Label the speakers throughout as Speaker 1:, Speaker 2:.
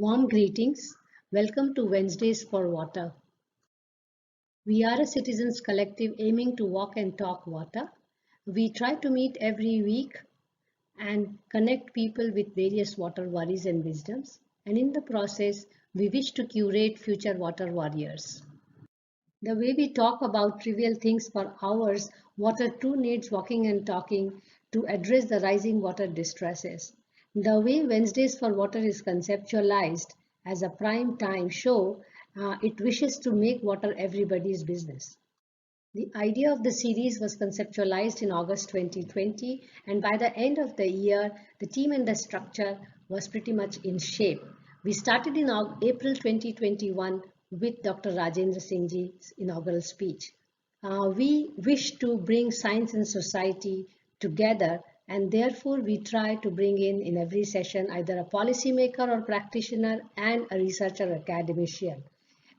Speaker 1: Warm greetings. Welcome to Wednesdays for Water. We are a citizens collective aiming to walk and talk water. We try to meet every week and connect people with various water worries and wisdoms. And in the process, we wish to curate future water warriors. The way we talk about trivial things for hours, water too needs walking and talking to address the rising water distresses. The way Wednesdays for Water is conceptualized as a prime time show, it wishes to make water everybody's business. The idea of the series was conceptualized in August 2020, and by the end of the year, the team and the structure was pretty much in shape. We started in April 2021 with Dr. Rajendra Singh's inaugural speech. We wish to bring science and society together, and therefore we try to bring in every session either a policymaker or practitioner and a researcher or academician.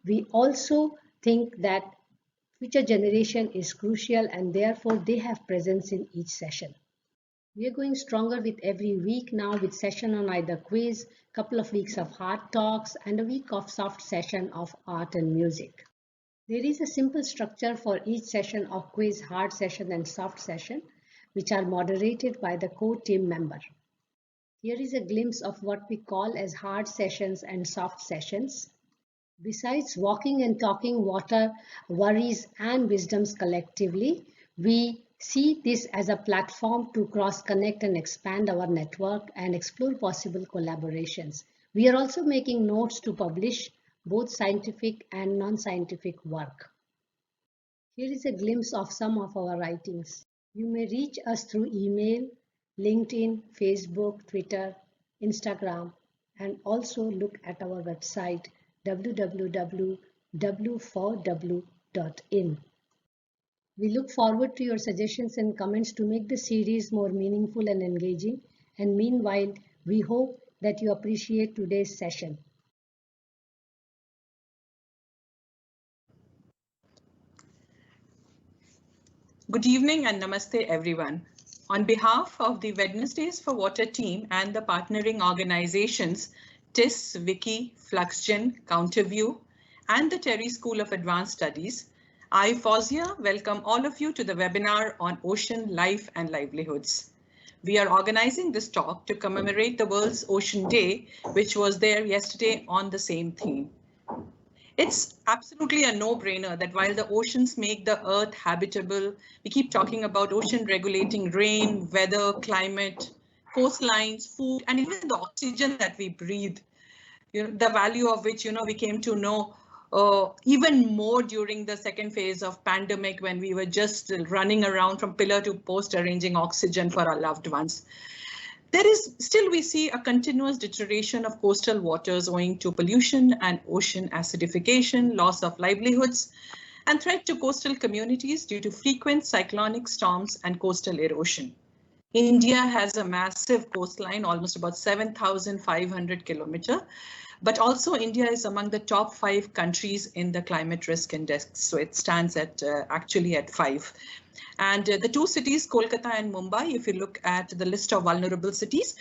Speaker 1: We also think that future generation is crucial and therefore they have presence in each session. We are going stronger with every week now with session on either quiz, couple of weeks of hard talks and a week of soft session of art and music. There is a simple structure for each session of quiz, hard session and soft session which are moderated by the core team member. Here is a glimpse of what we call as hard sessions and soft sessions. Besides walking and talking water, worries and wisdoms collectively, we see this as a platform to cross-connect and expand our network and explore possible collaborations. We are also making notes to publish both scientific and non-scientific work. Here is a glimpse of some of our writings. You may reach us through email, LinkedIn, Facebook, Twitter, Instagram, and also look at our website www.w4w.in. We look forward to your suggestions and comments to make the series more meaningful and engaging. And meanwhile, we hope that you appreciate today's session.
Speaker 2: Good evening and namaste everyone. On behalf of the Wednesdays for Water team and the partnering organizations TIS, Wiki, FluxGen, Counterview, and the Terry School of Advanced Studies, I, Fawzia, welcome all of you to the webinar on ocean life and livelihoods. We are organizing this talk to commemorate the World's Ocean Day, which was there yesterday on the same theme. It's absolutely a no-brainer that while the oceans make the earth habitable, we keep talking about ocean regulating rain, weather, climate, coastlines, food, and even the oxygen that we breathe, the value of which, we came to know even more during the second phase of pandemic when we were just running around from pillar to post arranging oxygen for our loved ones. We see a continuous deterioration of coastal waters owing to pollution and ocean acidification, loss of livelihoods, and threat to coastal communities due to frequent cyclonic storms and coastal erosion. India has a massive coastline, almost about 7,500 kilometers, but also India is among the top 5 countries in the climate risk index. So it stands at actually at 5. And the two cities, Kolkata and Mumbai, if you look at the list of vulnerable cities,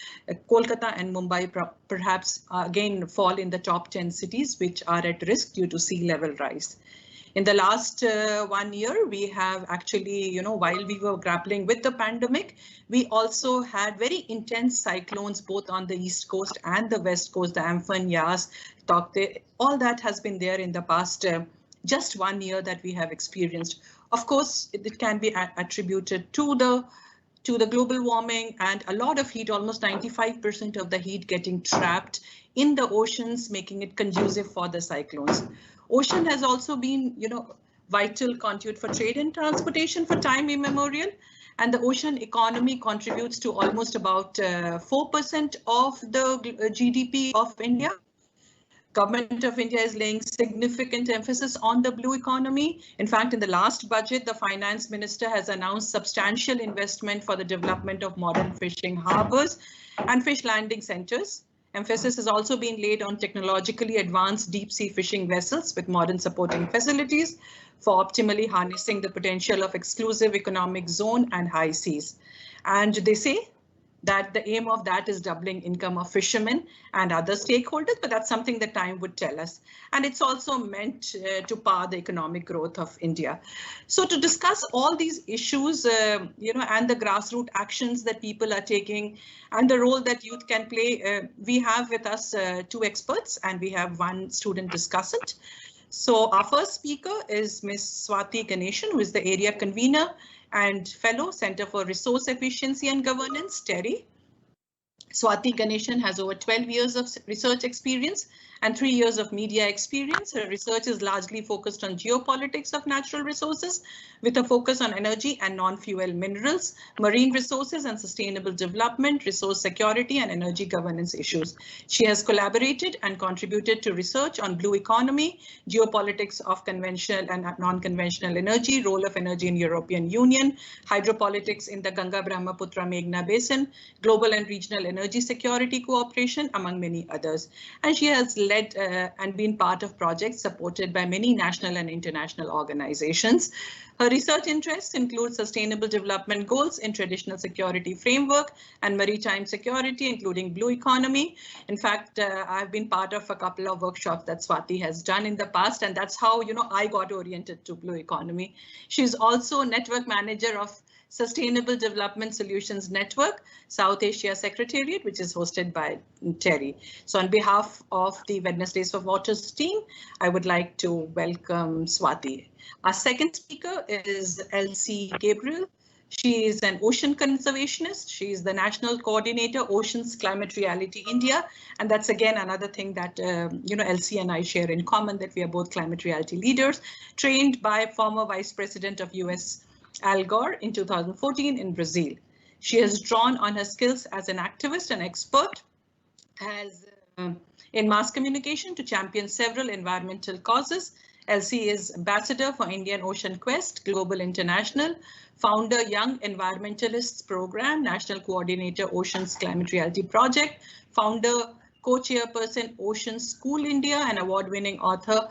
Speaker 2: Kolkata and Mumbai perhaps again fall in the top 10 cities which are at risk due to sea level rise. In the last 1 year, we have actually, while we were grappling with the pandemic, we also had very intense cyclones both on the east coast and the west coast, the Amphan, Yas, Taukte, all that has been there in the past just 1 year that we have experienced. Of course, it can be attributed to the global warming and a lot of heat, almost 95% of the heat getting trapped in the oceans, making it conducive for the cyclones. Ocean has also been, vital conduit for trade and transportation for time immemorial. And the ocean economy contributes to almost about 4% of the GDP of India. Government of India is laying significant emphasis on the blue economy. In fact, in the last budget, the finance minister has announced substantial investment for the development of modern fishing harbors and fish landing centers. Emphasis has also been laid on technologically advanced deep sea fishing vessels with modern supporting facilities for optimally harnessing the potential of exclusive economic zone and high seas. And they say that the aim of that is doubling income of fishermen and other stakeholders, but that's something that time would tell us. And it's also meant to power the economic growth of India. So to discuss all these issues, and the grassroots actions that people are taking and the role that youth can play, we have with us two experts and we have one student discussant. So our first speaker is Ms. Swati Ganeshan, who is the area convener and fellow, Center for Resource Efficiency and Governance, TERI. Swati Ganeshan has over 12 years of research experience and 3 years of media experience. Her research is largely focused on geopolitics of natural resources with a focus on energy and non-fuel minerals, marine resources and sustainable development, resource security and energy governance issues. She has collaborated and contributed to research on blue economy, geopolitics of conventional and non-conventional energy, role of energy in European Union, hydropolitics in the Ganga-Brahmaputra-Meghna basin, global and regional energy security cooperation, among many others. And she has led and been part of projects supported by many national and international organizations. Her research interests include sustainable development goals in traditional security framework and maritime security, including blue economy. In fact, I've been part of a couple of workshops that Swati has done in the past, and that's how I got oriented to blue economy. She's also network manager of Sustainable Development Solutions Network, South Asia Secretariat, which is hosted by TERI. So on behalf of the Wednesdays for Waters team, I would like to welcome Swati. Our second speaker is Elsie Gabriel. She is an ocean conservationist. She is the National Coordinator, Oceans Climate Reality India. And that's again another thing that Elsie and I share in common, that we are both climate reality leaders, trained by former Vice President of US Al Gore in 2014 in Brazil. She has drawn on her skills as an activist and expert in mass communication to champion several environmental causes. Elsie is ambassador for Indian Ocean Quest Global International, founder Young Environmentalists Program, National Coordinator Oceans Climate Reality Project, founder co-chairperson Ocean School India, and award-winning author,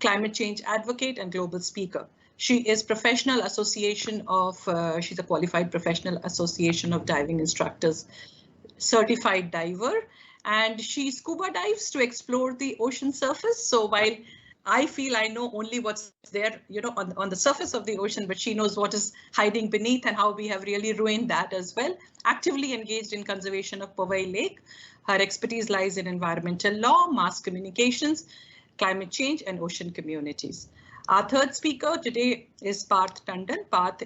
Speaker 2: climate change advocate and global speaker. She is professional association of, she's a qualified professional association of diving instructors, certified diver, and she scuba dives to explore the ocean surface. So while I feel I know only what's there, on the surface of the ocean, but she knows what is hiding beneath and how we have really ruined that as well. Actively engaged in conservation of Powai Lake. Her expertise lies in environmental law, mass communications, climate change, and ocean communities. Our third speaker today is Parth Tandon. Parth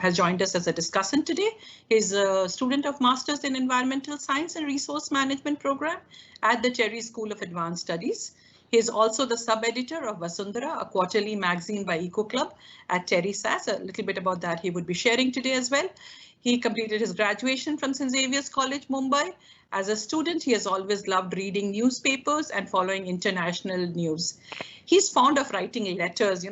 Speaker 2: has joined us as a discussant today. He's a student of Masters in Environmental Science and Resource Management program at the TERI School of Advanced Studies. He is also the sub-editor of Vasundhara, a quarterly magazine by Eco Club at TERI SAS. A little bit about that he would be sharing today as well. He completed his graduation from St. Xavier's College, Mumbai. As a student, he has always loved reading newspapers and following international news. He's fond of writing letters.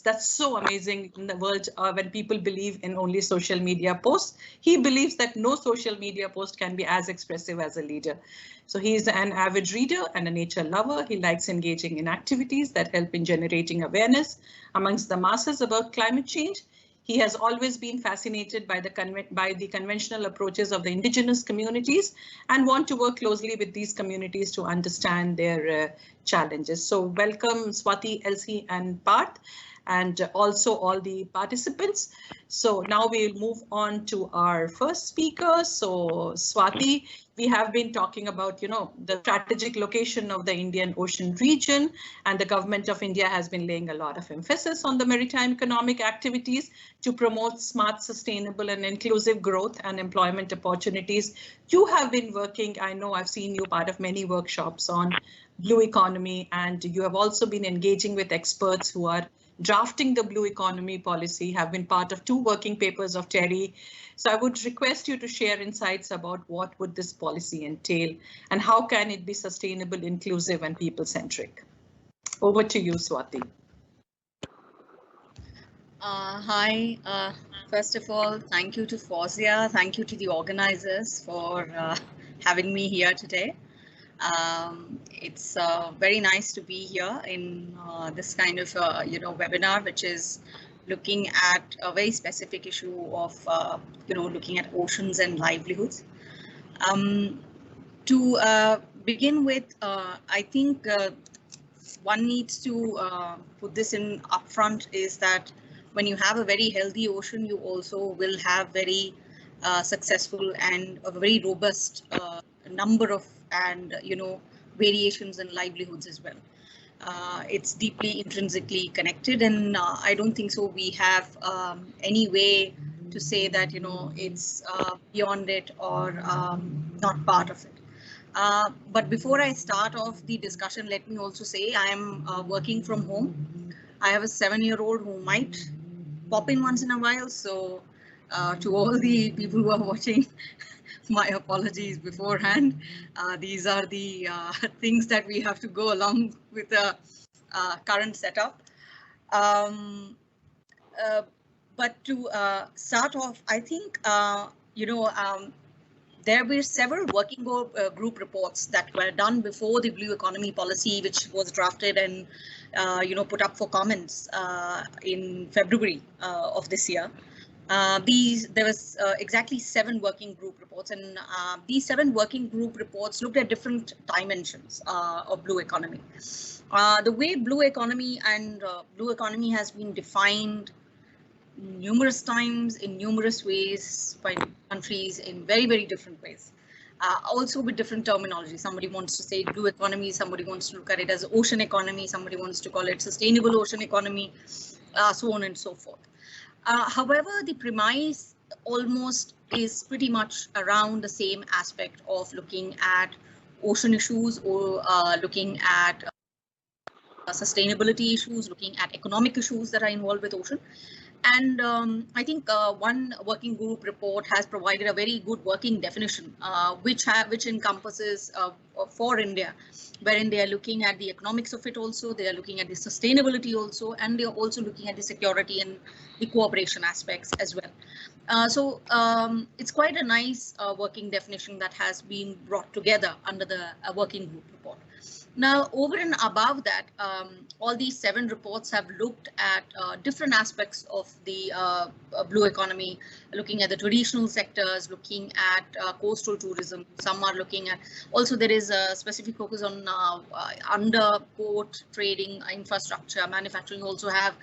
Speaker 2: That's so amazing in the world when people believe in only social media posts. He believes that no social media post can be as expressive as a leader. So he's an avid reader and a nature lover. He likes engaging in activities that help in generating awareness amongst the masses about climate change. He has always been fascinated by the conventional approaches of the indigenous communities and want to work closely with these communities to understand their challenges. So welcome Swati, Elsie and Parth, and also all the participants. So now we'll move on to our first speaker. So Swati, we have been talking about, the strategic location of the Indian Ocean region, and the government of India has been laying a lot of emphasis on the maritime economic activities to promote smart, sustainable and inclusive growth and employment opportunities. You have been working, I know I've seen you part of many workshops on blue economy, and you have also been engaging with experts who are drafting the blue economy policy, have been part of 2 working papers of TERI. So I would request you to share insights about what would this policy entail and how can it be sustainable, inclusive and people-centric. Over to you, Swati.
Speaker 3: Hi, first of all, thank you to Fawzia. Thank you to the organizers for having me here today. It's very nice to be here in this kind of webinar, which is looking at a very specific issue of, looking at oceans and livelihoods. To begin with, I think one needs to put this in upfront is that when you have a very healthy ocean, you also will have very successful and a very robust number of variations in livelihoods as well. It's deeply intrinsically connected, and I don't think so we have any way to say that it's beyond it or not part of it. But before I start off the discussion, let me also say I am working from home. I have a 7-year-old who might pop in once in a while. So to all the people who are watching, my apologies beforehand. These are the things that we have to go along with the current setup. But to start off, I think, there were several working group reports that were done before the Blue Economy Policy, which was drafted and put up for comments in February of this year. There was exactly 7 working group reports, and these 7 working group reports looked at different dimensions of blue economy. The way blue economy has been defined numerous times in numerous ways by countries in very, very different ways. Also with different terminology. Somebody wants to say blue economy, somebody wants to look at it as ocean economy, somebody wants to call it sustainable ocean economy, so on and so forth. However, the premise almost is pretty much around the same aspect of looking at ocean issues or looking at sustainability issues, looking at economic issues that are involved with ocean. And I think one working group report has provided a very good working definition, which encompasses for India, wherein they are looking at the economics of it also, they are looking at the sustainability also, and they are also looking at the security and the cooperation aspects as well. So it's quite a nice working definition that has been brought together under the working group report. Now, over and above that, all these 7 reports have looked at different aspects of the blue economy, looking at the traditional sectors, looking at coastal tourism. Some are looking at, also there is a specific focus on under port trading, infrastructure, manufacturing. You also have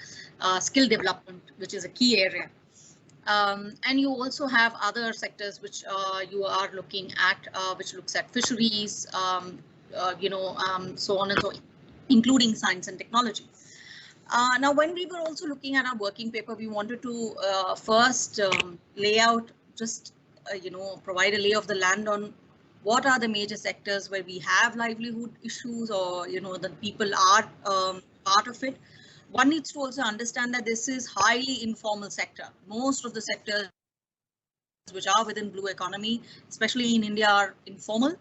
Speaker 3: skill development, which is a key area. And you also have other sectors which you are looking at, which looks at fisheries, so on and so, including science and technology. Now, when we were also looking at our working paper, we wanted to first lay out, just provide a lay of the land on what are the major sectors where we have livelihood issues, or the people are part of it. One needs to also understand that this is highly informal sector. Most of the sectors which are within blue economy, especially in India, are informal.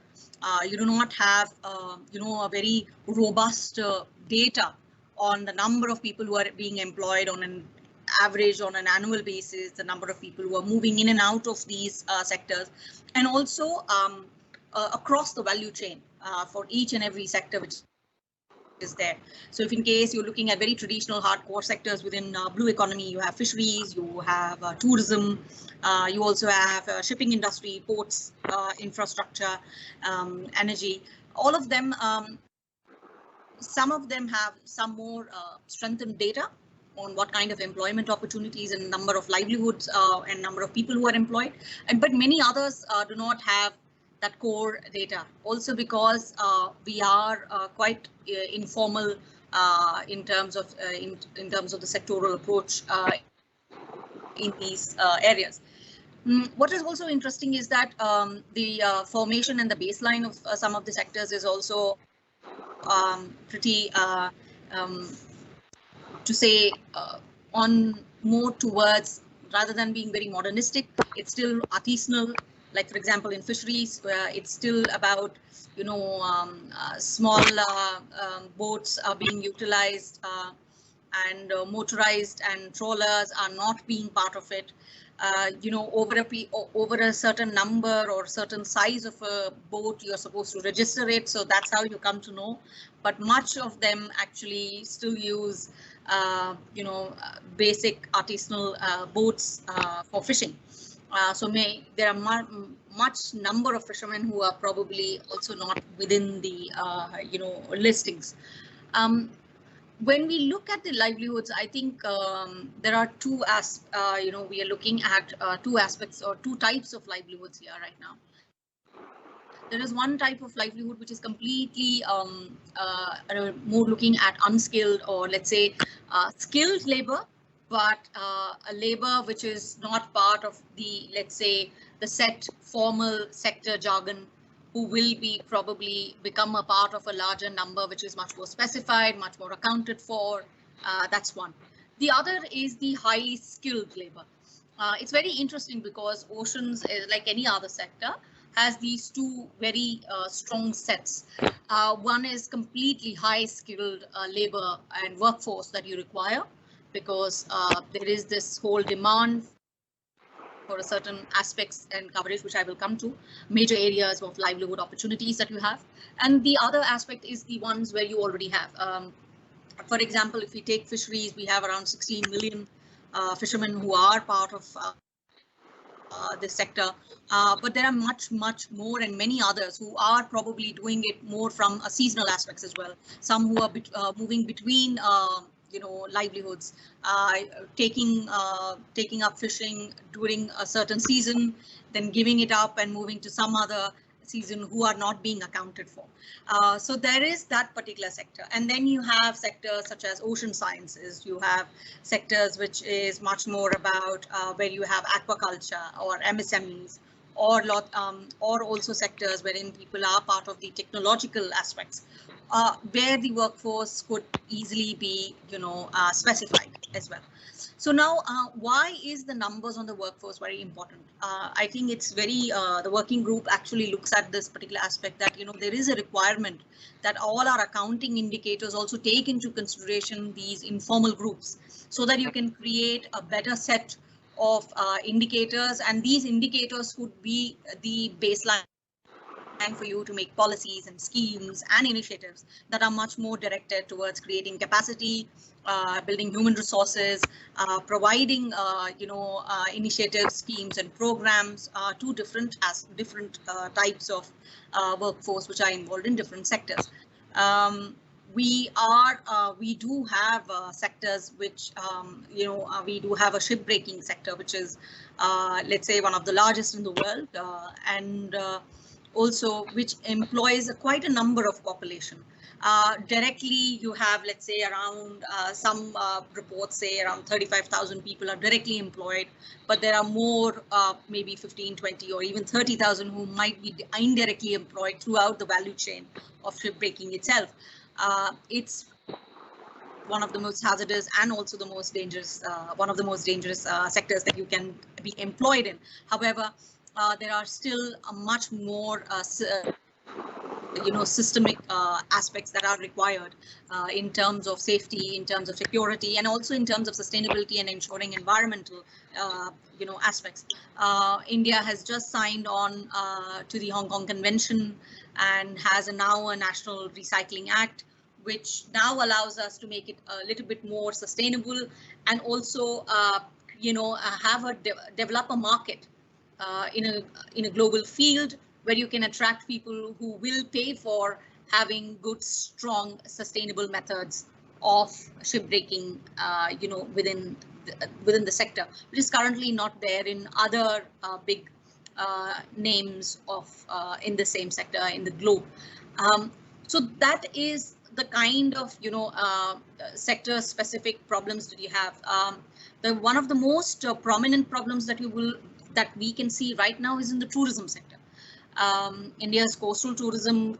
Speaker 3: You do not have, a very robust data on the number of people who are being employed on an average on an annual basis, the number of people who are moving in and out of these sectors, and also across the value chain for each and every sector which is there. So if in case you're looking at very traditional hardcore sectors within blue economy, you have fisheries, you have tourism, you also have shipping industry, ports, infrastructure, energy, all of them. Some of them have some more strengthened data on what kind of employment opportunities and number of livelihoods and number of people who are employed, but many others do not have that core data, also because we are quite informal in terms of the sectoral approach in these areas. What is also interesting is that the formation and the baseline of some of the sectors is also pretty to say on more towards, rather than being very modernistic, it's still artisanal. Like, for example, in fisheries, it's still about, small boats are being utilized and motorized, and trawlers are not being part of it. over a certain number or certain size of a boat, you're supposed to register it. So that's how you come to know. But much of them actually still use, basic artisanal boats for fishing. So there are much number of fishermen who are probably also not within the listings. When we look at the livelihoods, I think there are we are looking at two aspects or two types of livelihoods here right now. There is one type of livelihood which is completely more looking at unskilled, or let's say skilled labor, but a labor which is not part of the, let's say, the set formal sector jargon, who will be probably become a part of a larger number, which is much more specified, much more accounted for. That's one. The other is the highly skilled labor. It's very interesting because oceans, like any other sector, has these two very strong sets. One is completely high skilled labor and workforce that you require, because there is this whole demand for a certain aspects and coverage, which I will come to, major areas of livelihood opportunities that you have. And the other aspect is the ones where you already have. For example, if we take fisheries, we have around 16 million fishermen who are part of this sector, but there are much more and many others who are probably doing it more from a seasonal aspects as well. Some who are moving between livelihoods, taking up fishing during a certain season, then giving it up and moving to some other season, who are not being accounted for. So there is that particular sector. And then you have sectors such as ocean sciences. You have sectors which is much more about where you have aquaculture or MSMEs, or also sectors wherein people are part of the technological aspects, where the workforce could easily be specified as well. So now, why is the numbers on the workforce very important? I think it's very, the working group actually looks at this particular aspect, that there is a requirement that all our accounting indicators also take into consideration these informal groups, so that you can create a better set of indicators, and these indicators could be the baseline for you to make policies and schemes and initiatives that are much more directed towards creating capacity, building human resources, providing initiatives, schemes and programs to different types of workforce which are involved in different sectors. We do have sectors which we do have a shipbreaking sector, which is let's say one of the largest in the world, and also which employs quite a number of population. Directly, you have, let's say, around some reports say around 35,000 people are directly employed, but there are more, maybe 15, 20, or even 30,000 who might be indirectly employed throughout the value chain of shipbreaking itself. It's one of the most hazardous and also the most dangerous, one of the most dangerous sectors that you can be employed in. However, there are still a much more systemic aspects that are required in terms of safety, in terms of security, and also in terms of sustainability and ensuring environmental aspects. India has just signed on to the Hong Kong Convention and has now a National Recycling Act, which now allows us to make it a little bit more sustainable, and also develop a market in a global field where you can attract people who will pay for having good, strong, sustainable methods of shipbreaking, within the sector, which is currently not there in other big names of in the same sector in the globe. So that is the kind of sector specific problems that you have. One of the most prominent problems that we can see right now is in the tourism sector. India's coastal tourism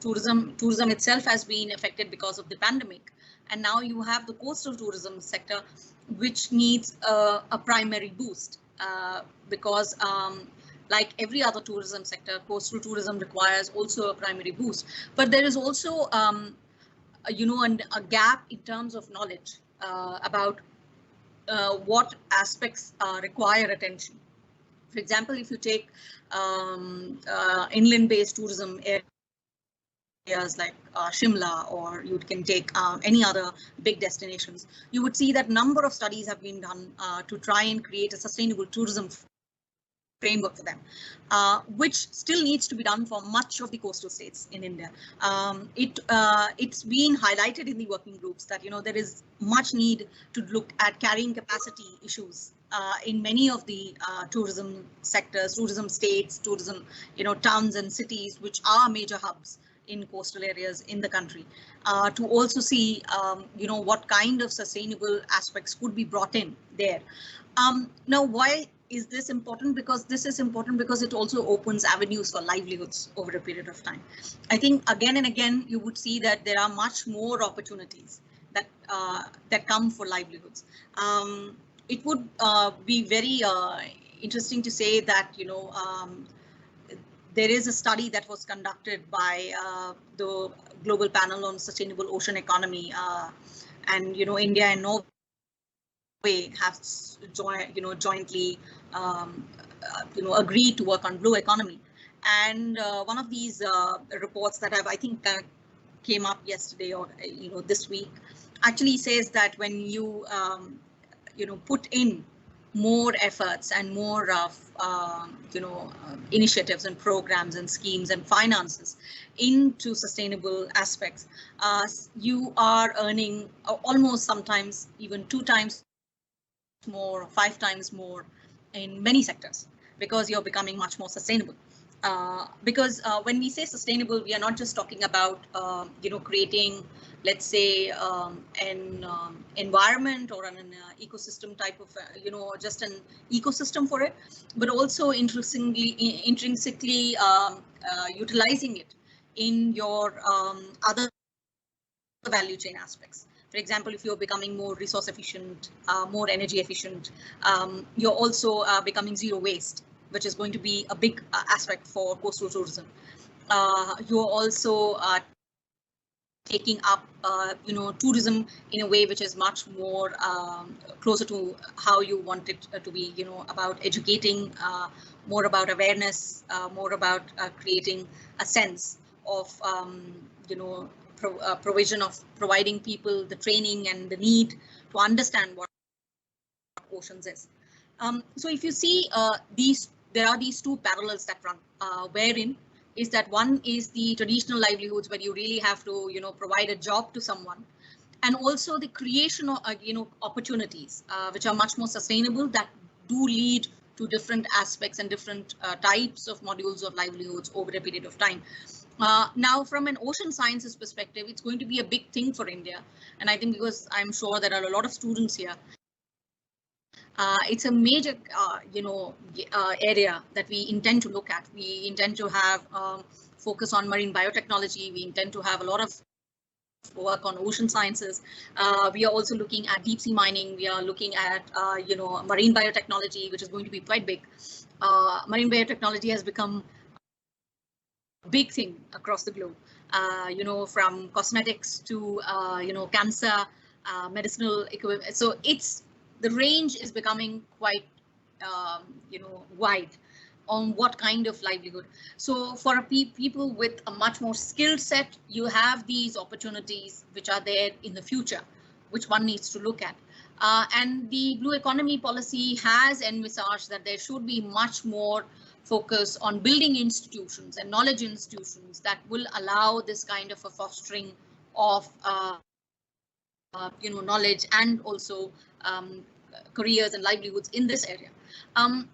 Speaker 3: itself has been affected because of the pandemic, and now you have the coastal tourism sector, which needs a primary boost because like every other tourism sector, coastal tourism requires also a primary boost. But there is also a gap in terms of knowledge about what aspects require attention. For example, if you take inland-based tourism areas like Shimla, or you can take any other big destinations, you would see that number of studies have been done to try and create a sustainable tourism framework for them, which still needs to be done for much of the coastal states in India. It's been highlighted in the working groups that there is much need to look at carrying capacity issues in many of the tourism sectors, tourism states, tourism towns and cities, which are major hubs in coastal areas in the country, to also see what kind of sustainable aspects could be brought in there. Now, why is this important? Because this is important because it also opens avenues for livelihoods over a period of time. I think again and again you would see that there are much more opportunities that that come for livelihoods. It would be very interesting to say that there is a study that was conducted by the Global Panel on Sustainable Ocean Economy, and India and Norway have jointly agreed to work on blue economy. And one of these reports that I think came up yesterday or this week actually says that when you put in more efforts and more initiatives and programs and schemes and finances into sustainable aspects, you are earning almost sometimes even 2 times more, 5 times more in many sectors, because you're becoming much more sustainable. Because when we say sustainable, we are not just talking about creating, let's say, an environment or an ecosystem type of just an ecosystem for it, but also intrinsically utilizing it in your other value chain aspects. For example, if you're becoming more resource efficient, more energy efficient, you're also becoming zero waste, which is going to be a big aspect for coastal tourism. You're also taking up, tourism in a way which is much more closer to how you want it to be, about educating, more about awareness, more about creating a sense of, provision of providing people the training and the need to understand what oceans is. So if you see there are these 2 parallels that run, wherein is that one is the traditional livelihoods where you really have to provide a job to someone, and also the creation of opportunities which are much more sustainable, that do lead to different aspects and different types of modules of livelihoods over a period of time. Now, from an ocean sciences perspective, it's going to be a big thing for India, and I think because I'm sure there are a lot of students here, it's a major area that we intend to look at. We intend to have focus on marine biotechnology. We intend to have a lot of work on ocean sciences. We are also looking at deep sea mining. We are looking at marine biotechnology, which is going to be quite big. Marine biotechnology has become a big thing across the globe. From cosmetics to cancer, medicinal equipment. So the range is becoming quite wide on what kind of livelihood. So for people with a much more skilled set, you have these opportunities which are there in the future, which one needs to look at. And the blue economy policy has envisaged that there should be much more focus on building institutions and knowledge institutions that will allow this kind of a fostering of knowledge and also careers and livelihoods in this area.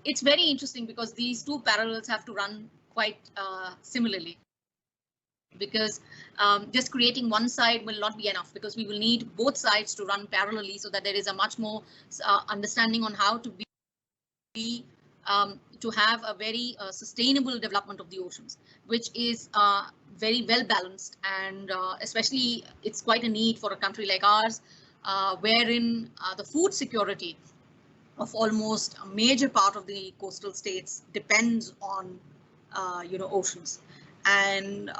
Speaker 3: It's very interesting because these 2 parallels have to run quite similarly, because just creating one side will not be enough, because we will need both sides to run parallelly, so that there is a much more understanding on how to to have a very sustainable development of the oceans, which is very well balanced, and especially it's quite a need for a country like ours, wherein the food security of almost a major part of the coastal states depends on oceans, and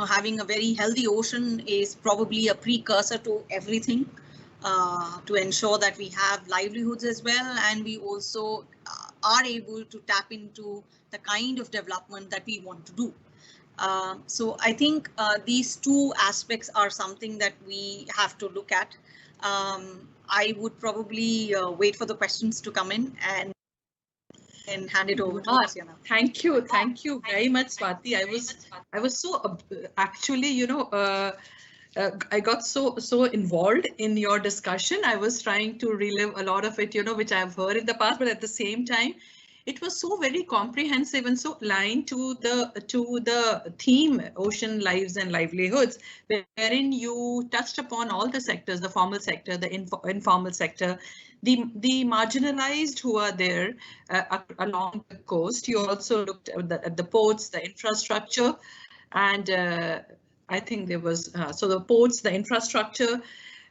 Speaker 3: having a very healthy ocean is probably a precursor to everything, to ensure that we have livelihoods as well, and we also are able to tap into the kind of development that we want to do. So I think these two aspects are something that we have to look at. I would probably wait for the questions to come in and hand it over to Luciana.
Speaker 2: Thank you very much, Swati. I was so actually, I got so involved in your discussion. I was trying to relive a lot of it, which I've heard in the past, but at the same time, it was so very comprehensive and so aligned to the theme Ocean Lives and Livelihoods, wherein you touched upon all the sectors, the formal sector, the informal sector, the marginalized who are there along the coast. You also looked at the ports, the infrastructure, and I think there was so the ports, the infrastructure.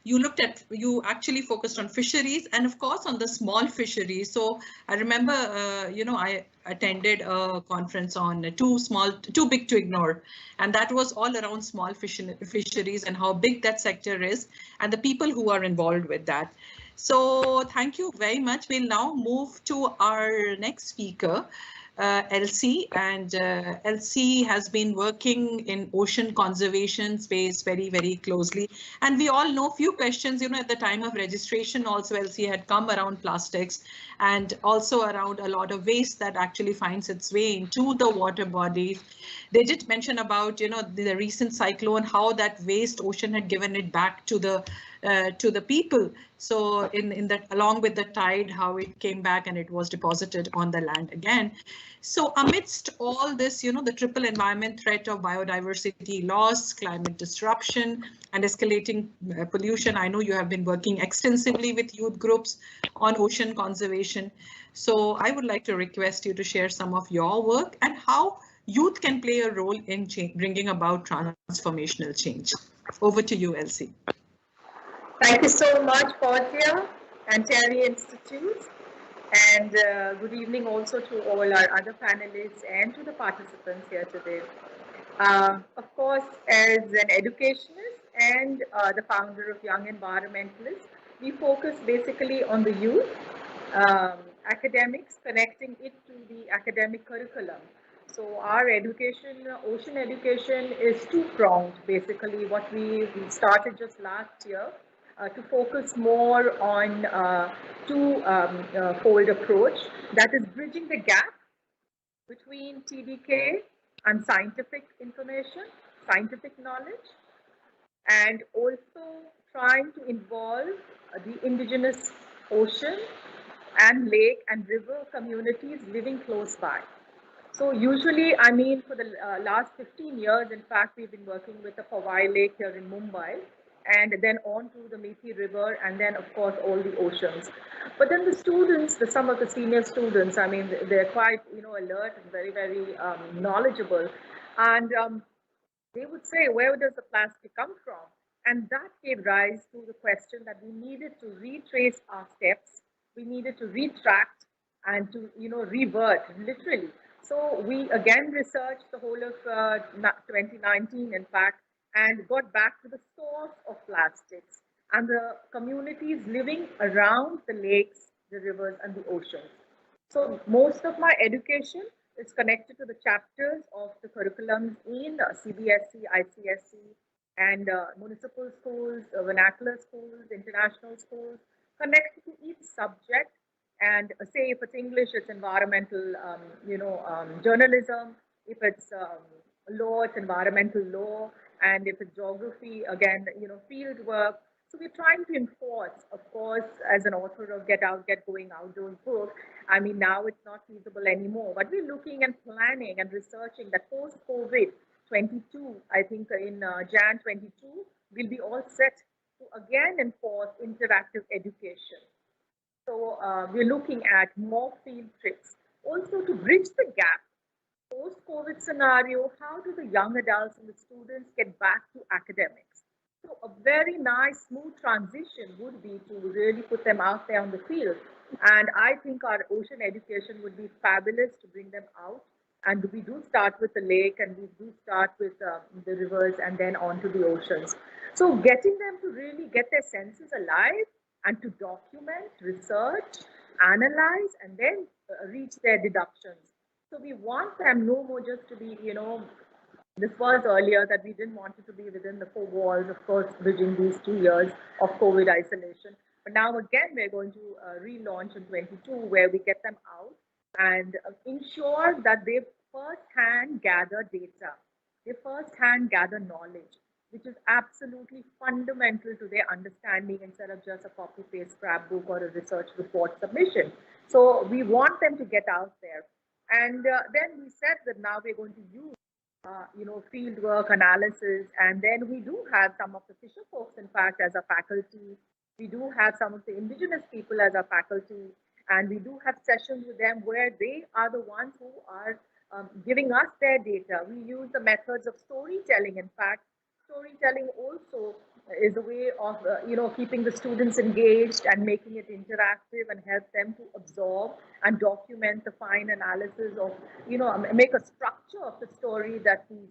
Speaker 2: You actually focused on fisheries and of course on the small fisheries. So I remember, I attended a conference on too big to ignore, and that was all around small fisheries and how big that sector is and the people who are involved with that. So thank you very much. We'll now move to our next speaker. Elsie, and Elsie has been working in ocean conservation space very, very closely. And we all know a few questions, at the time of registration also Elsie had come around plastics and also around a lot of waste that actually finds its way into the water bodies. They did mention about, the recent cyclone, how that waste ocean had given it back to the people. So in that, along with the tide, how it came back and it was deposited on the land again. So amidst all this, the triple environment threat of biodiversity loss, climate disruption, and escalating pollution, I know you have been working extensively with youth groups on ocean conservation. So I would like to request you to share some of your work and how youth can play a role in bringing about transformational change. Over to you, Elsie.
Speaker 4: Thank you so much, Portia and Terry Institute. And good evening also to all our other panelists and to the participants here today. Of course, as an educationist and the founder of Young Environmentalists, we focus basically on the youth, academics, connecting it to the academic curriculum. So our education, ocean education, is two-pronged. Basically, what we started just last year to focus more on two-fold approach, that is bridging the gap between TDK and scientific information, scientific knowledge, and also trying to involve the indigenous ocean and lake and river communities living close by. So usually, I mean, for the last 15 years, in fact, we've been working with the Powai Lake here in Mumbai, and then on to the Methi River, and then of course all the oceans. But then the students, some of the senior students, I mean, they're quite, alert and very, very knowledgeable. And they would say, where does the plastic come from? And that gave rise to the question that we needed to retrace our steps. We needed to retract and to, revert, literally. So we again researched the whole of 2019, in fact, and got back to the source of plastics and the communities living around the lakes, the rivers, and the oceans. So most of my education is connected to the chapters of the curriculums in CBSE, ICSE, and municipal schools, vernacular schools, international schools, connected to each subject. And say if it's English, it's environmental, journalism. If it's law, it's environmental law. And if it's geography, again, field work. So we're trying to enforce, of course, as an author of Get Out, Get Going Outdoors book. I mean, now it's not feasible anymore, but we're looking and planning and researching that post-COVID 22, I think in Jan 22, we'll be all set to again enforce interactive education. So we're looking at more field trips, also to bridge the gap. Post-COVID scenario, how do the young adults and the students get back to academics? So a very nice, smooth transition would be to really put them out there on the field. And I think our ocean education would be fabulous to bring them out. And we do start with the lake and we do start with the rivers and then on to the oceans. So getting them to really get their senses alive and to document, research, analyze, and then reach their deductions. So we want them no more just to be, this was earlier that we didn't want it to be within the four walls, of course, bridging these 2 years of COVID isolation. But now again, we're going to relaunch in 22, where we get them out and ensure that they first-hand gather data, they first-hand gather knowledge, which is absolutely fundamental to their understanding instead of just a copy-paste scrapbook or a research report submission. So we want them to get out there. And then we said that now we're going to use field work analysis. And then we do have some of the fisher folks, in fact, as a faculty. We do have some of the indigenous people as a faculty. And we do have sessions with them where they are the ones who are giving us their data. We use the methods of storytelling. In fact, storytelling also is a way of keeping the students engaged and making it interactive and help them to absorb and document the fine analysis of make a structure of the story that the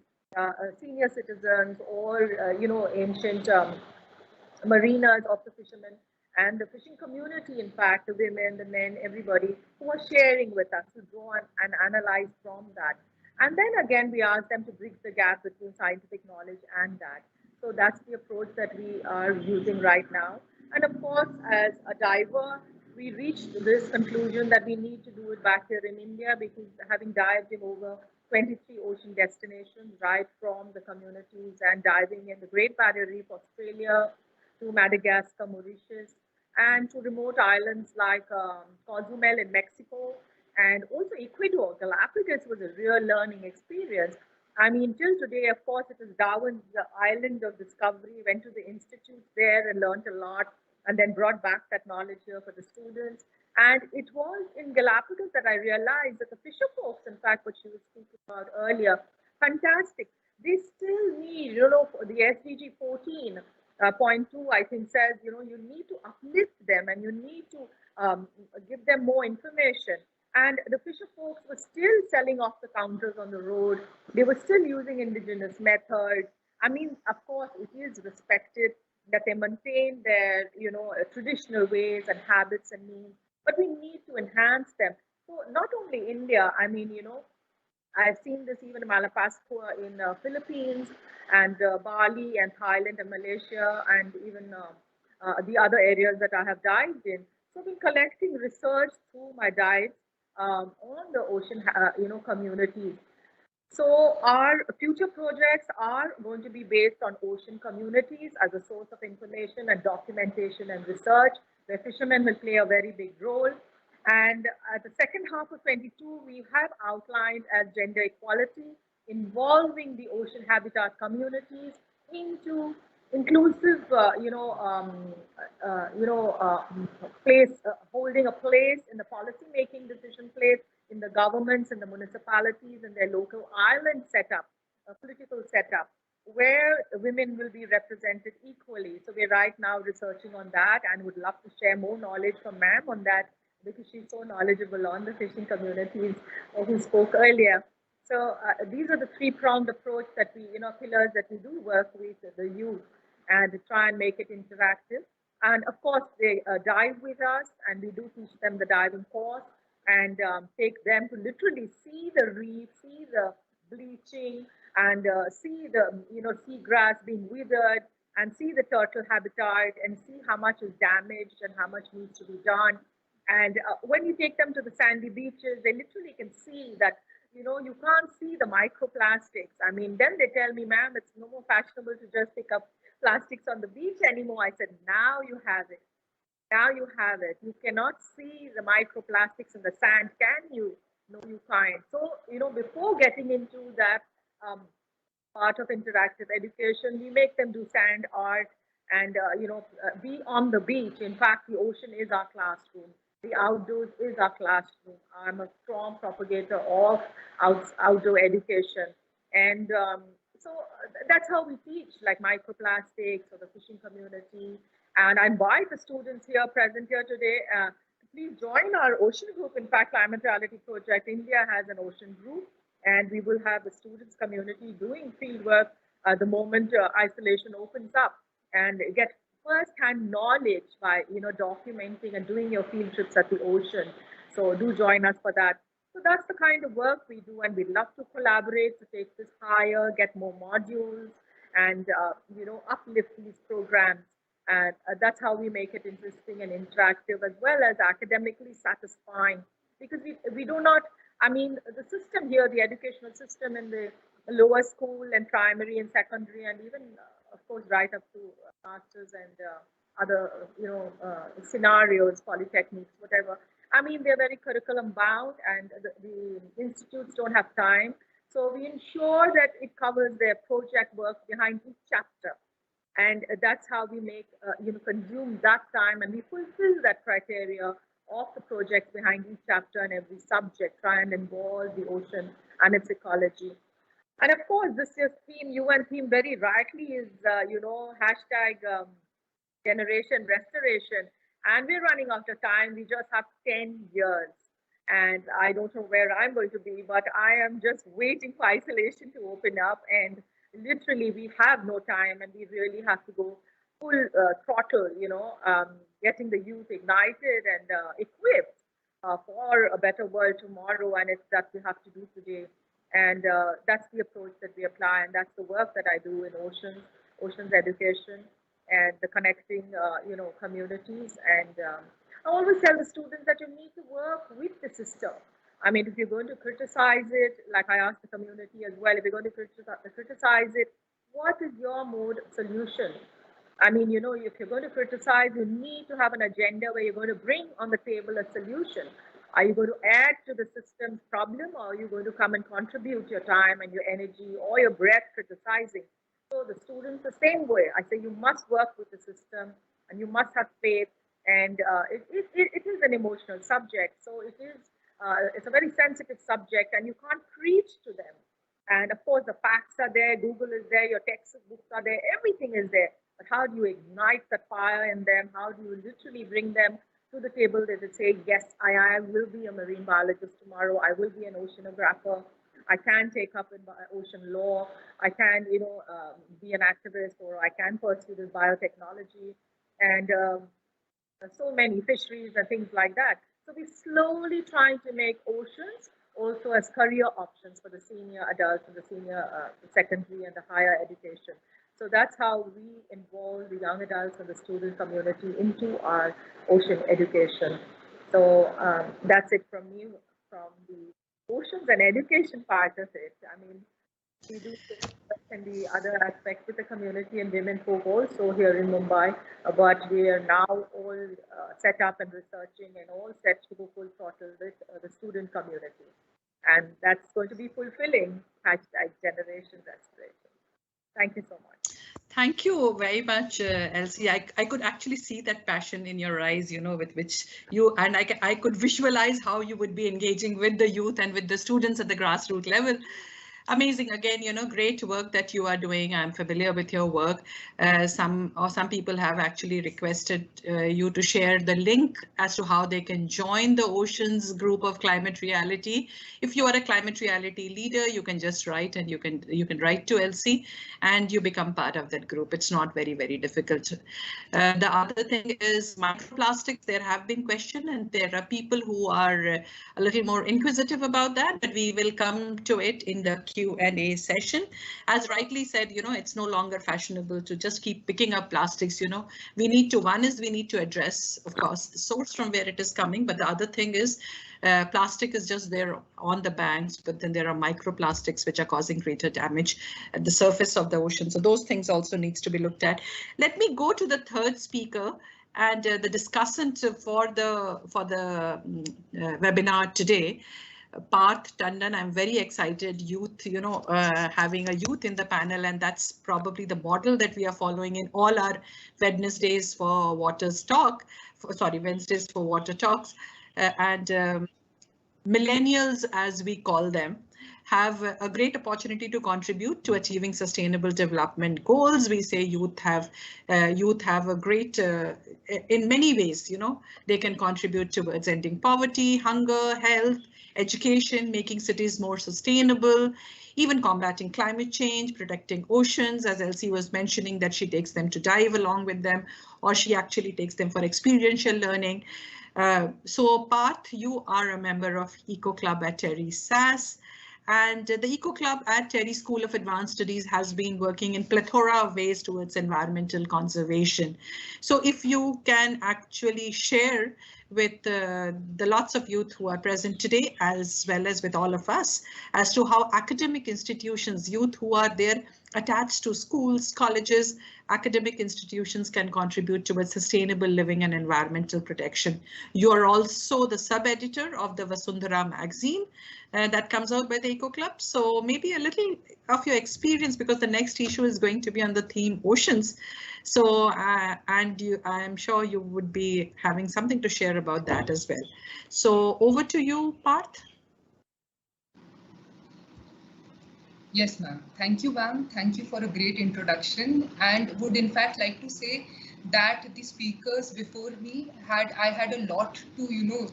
Speaker 4: senior citizens or ancient mariners of the fishermen and the fishing community, in fact, the women, the men, everybody who are sharing with us to draw and analyze from that. And then again, we ask them to bridge the gap between scientific knowledge and that. So that's the approach that we are using right now. And of course, as a diver, we reached this conclusion that we need to do it back here in India, because having dived in over 23 ocean destinations, right from the communities and diving in the Great Barrier Reef, Australia, to Madagascar, Mauritius, and to remote islands like Cozumel in Mexico, and also Ecuador. Galapagos was a real learning experience. I mean, till today, of course, it is Darwin's island of discovery. Went to the institute there and learned a lot, and then brought back that knowledge here for the students. And it was in Galapagos that I realized that the fisher folks, in fact, what she was speaking about earlier, fantastic. They still need, the SDG 14. Point 2, I think, says, you need to uplift them and you need to give them more information. And the fisher folks were still selling off the counters on the road. They were still using indigenous methods. I mean, of course, it is respected that they maintain their, traditional ways and habits and means, but we need to enhance them. So not only India, I mean, I've seen this even in Malapascua in Philippines and Bali and Thailand and Malaysia and even the other areas that I have dived in. So I've been collecting research through my dives on the ocean, communities. So our future projects are going to be based on ocean communities as a source of information and documentation and research, where fishermen will play a very big role. And at the second half of 22, we have outlined as gender equality, involving the ocean habitat communities into inclusive, place, holding a place in the policy making decision place in the governments and the municipalities and their local island setup, political setup, where women will be represented equally. So we're right now researching on that and would love to share more knowledge from ma'am on that, because she's so knowledgeable on the fishing communities who spoke earlier. So these are the three-pronged approach that we, pillars that we do work with the youth and try and make it interactive. And of course, they dive with us, and we do teach them the diving course and take them to literally see the reef, see the bleaching, and see the seagrass being withered, and see the turtle habitat, and see how much is damaged and how much needs to be done. And when you take them to the sandy beaches, they literally can see that, you can't see the microplastics. I mean, then they tell me, ma'am, it's no more fashionable to just pick up plastics on the beach anymore. I said, now you have it. Now you have it. You cannot see the microplastics in the sand, can you? No, you can't. So, before getting into that part of interactive education, we make them do sand art and, be on the beach. In fact, the ocean is our classroom. The outdoors is our classroom. I'm a strong propagator of outdoor education. And so that's how we teach, like microplastics or the fishing community. And I invite the students here present here today to please join our ocean group. In fact, Climate Reality Project India has an ocean group, and we will have the students community doing field work the moment isolation opens up, and get first-hand knowledge by documenting and doing your field trips at the ocean. So do join us for that. So that's the kind of work we do, and we'd love to collaborate to take this higher, get more modules, and uplift these programs. And that's how we make it interesting and interactive, as well as academically satisfying. Because we do not, I mean, the system here, the educational system in the lower school and primary and secondary, and even, of course, right up to masters and other, scenarios, polytechniques, whatever. I mean, they're very curriculum bound, and the institutes don't have time. So we ensure that it covers their project work behind each chapter. And that's how we make, consume that time, and we fulfill that criteria of the projects behind each chapter and every subject, try and involve the ocean and its ecology. And of course, this year's theme, UN theme very rightly is, hashtag generation restoration. And we're running out of time. We just have 10 years. And I don't know where I'm going to be, but I am just waiting for isolation to open up. And literally, we have no time, and we really have to go full throttle, getting the youth ignited and equipped for a better world tomorrow. And it's that we have to do today. And that's the approach that we apply. And that's the work that I do in oceans education, and the connecting, communities. And I always tell the students that you need to work with the system. I mean, if you're going to criticize it, like I asked the community as well, if you're going to criticize it, what is your mode of solution? I mean, if you're going to criticize, you need to have an agenda where you're going to bring on the table a solution. Are you going to add to the system's problem, or are you going to come and contribute your time and your energy or your breath criticizing? So the students, the same way, I say you must work with the system, and you must have faith. And it is an emotional subject. So it's a very sensitive subject, and you can't preach to them. And of course, the facts are there, Google is there, your textbooks are there, everything is there. But how do you ignite that fire in them? How do you literally bring them to the table that they say, yes, I will be a marine biologist tomorrow. I will be an oceanographer. I can take up in ocean law. I can, be an activist, or I can pursue this biotechnology, and so many fisheries and things like that. So we're slowly trying to make oceans also as career options for the senior adults and the senior secondary and the higher education. So that's how we involve the young adults and the student community into our ocean education. So that's it from me, from the oceans and education part of it. I mean, we do and the other aspects with the community and women folk also here in Mumbai, but we are now all set up and researching and all set to go full throttle with the student community. And that's going to be fulfilling hashtag generation restoration. Thank you so much.
Speaker 2: Thank you very much, Elsie. I could actually see that passion in your eyes, with which you, and I could visualize how you would be engaging with the youth and with the students at the grassroots level. Amazing. Again, great work that you are doing. I'm familiar with your work. Some people have actually requested you to share the link as to how they can join the Oceans group of Climate Reality. If you are a Climate Reality leader, you can just write, and you can write to Elsie, and you become part of that group. It's not very, very difficult. The other thing is microplastics. There have been questions, and there are people who are a little more inquisitive about that, but we will come to it in the Q&A session. As rightly said, it's no longer fashionable to just keep picking up plastics. We need to address, of course, the source from where it is coming. But the other thing is plastic is just there on the banks, but then there are microplastics which are causing greater damage at the surface of the ocean. So those things also needs to be looked at. Let me go to the third speaker and the discussant for the webinar today. Parth Tandon. I'm very excited. Youth, having a youth in the panel, and that's probably the model that we are following in all our Wednesdays for Water Talks, and millennials, as we call them, have a great opportunity to contribute to achieving sustainable development goals. We say youth have a great, in many ways, they can contribute towards ending poverty, hunger, health, education, making cities more sustainable, even combating climate change, protecting oceans, as Elsie was mentioning, that she takes them to dive along with them, or she actually takes them for experiential learning. So Parth, you are a member of Eco Club at TERI SAS. And the Eco Club at TERI School of Advanced Studies has been working in plethora of ways towards environmental conservation. So if you can actually share with the lots of youth who are present today, as well as with all of us, as to how academic institutions, youth who are there attached to schools, colleges, academic institutions can contribute towards sustainable living and environmental protection. You are also the sub-editor of the Vasundhara magazine that comes out by the Eco Club. So maybe a little of your experience, because the next issue is going to be on the theme oceans. So I'm sure you would be having something to share about that as well. So over to you, Parth.
Speaker 5: Yes, ma'am. Thank you, ma'am. Thank you for a great introduction, and would in fact like to say that the speakers before me I had a lot to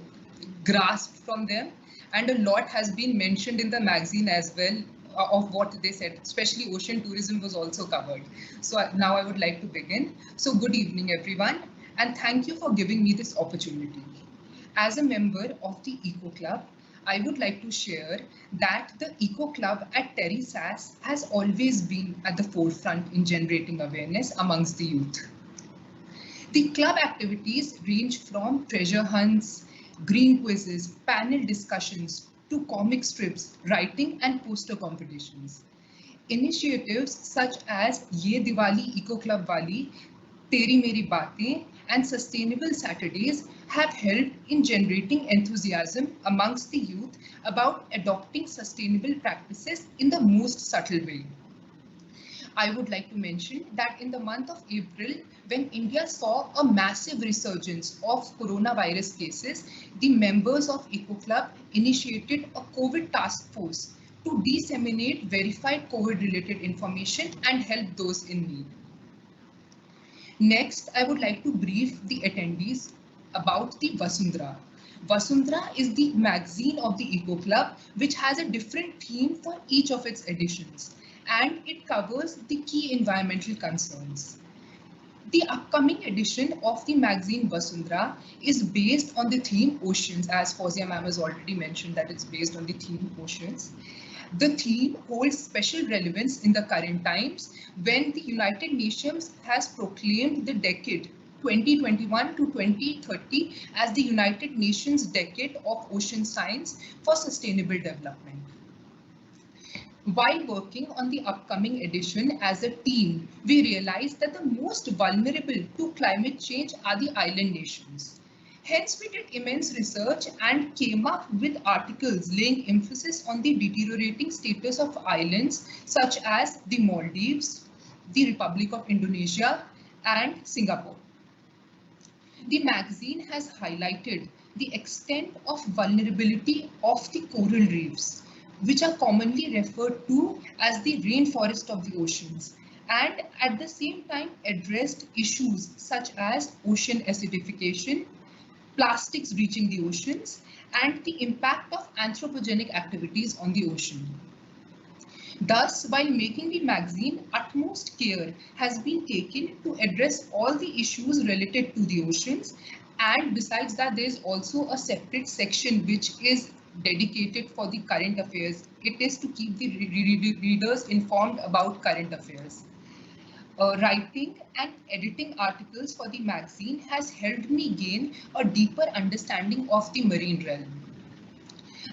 Speaker 5: grasp from them, and a lot has been mentioned in the magazine as well of what they said, especially ocean tourism was also covered. So now I would like to begin. So good evening, everyone, and thank you for giving me this opportunity. As a member of the Eco Club, I would like to share that the Eco Club at TERI SAS has always been at the forefront in generating awareness amongst the youth. The club activities range from treasure hunts, green quizzes, panel discussions, to comic strips, writing and poster competitions. Initiatives such as Ye Diwali Eco Club Wali, Teri Meri Baatein and Sustainable Saturdays have helped in generating enthusiasm amongst the youth about adopting sustainable practices in the most subtle way. I would like to mention that in the month of April, when India saw a massive resurgence of coronavirus cases, the members of Eco Club initiated a COVID task force to disseminate verified COVID-related information and help those in need. Next, I would like to brief the attendees about the Vasundhara. Vasundhara is the magazine of the Eco Club, which has a different theme for each of its editions, and it covers the key environmental concerns. The upcoming edition of the magazine Vasundhara is based on the theme Oceans, as Fawzia ma'am has already mentioned that it's based on the theme Oceans. The theme holds special relevance in the current times when the United Nations has proclaimed the decade 2021 to 2030 as the United Nations Decade of Ocean Science for Sustainable Development. While working on the upcoming edition as a team, we realized that the most vulnerable to climate change are the island nations. Hence, we did immense research and came up with articles laying emphasis on the deteriorating status of islands such as the Maldives, the Republic of Indonesia, and Singapore. The magazine has highlighted the extent of vulnerability of the coral reefs, which are commonly referred to as the rainforest of the oceans, and at the same time addressed issues such as ocean acidification, plastics reaching the oceans, and the impact of anthropogenic activities on the ocean. Thus, while making the magazine, utmost care has been taken to address all the issues related to the oceans, and besides that, there is also a separate section which is dedicated for the current affairs. It is to keep the readers informed about current affairs. Writing and editing articles for the magazine has helped me gain a deeper understanding of the marine realm.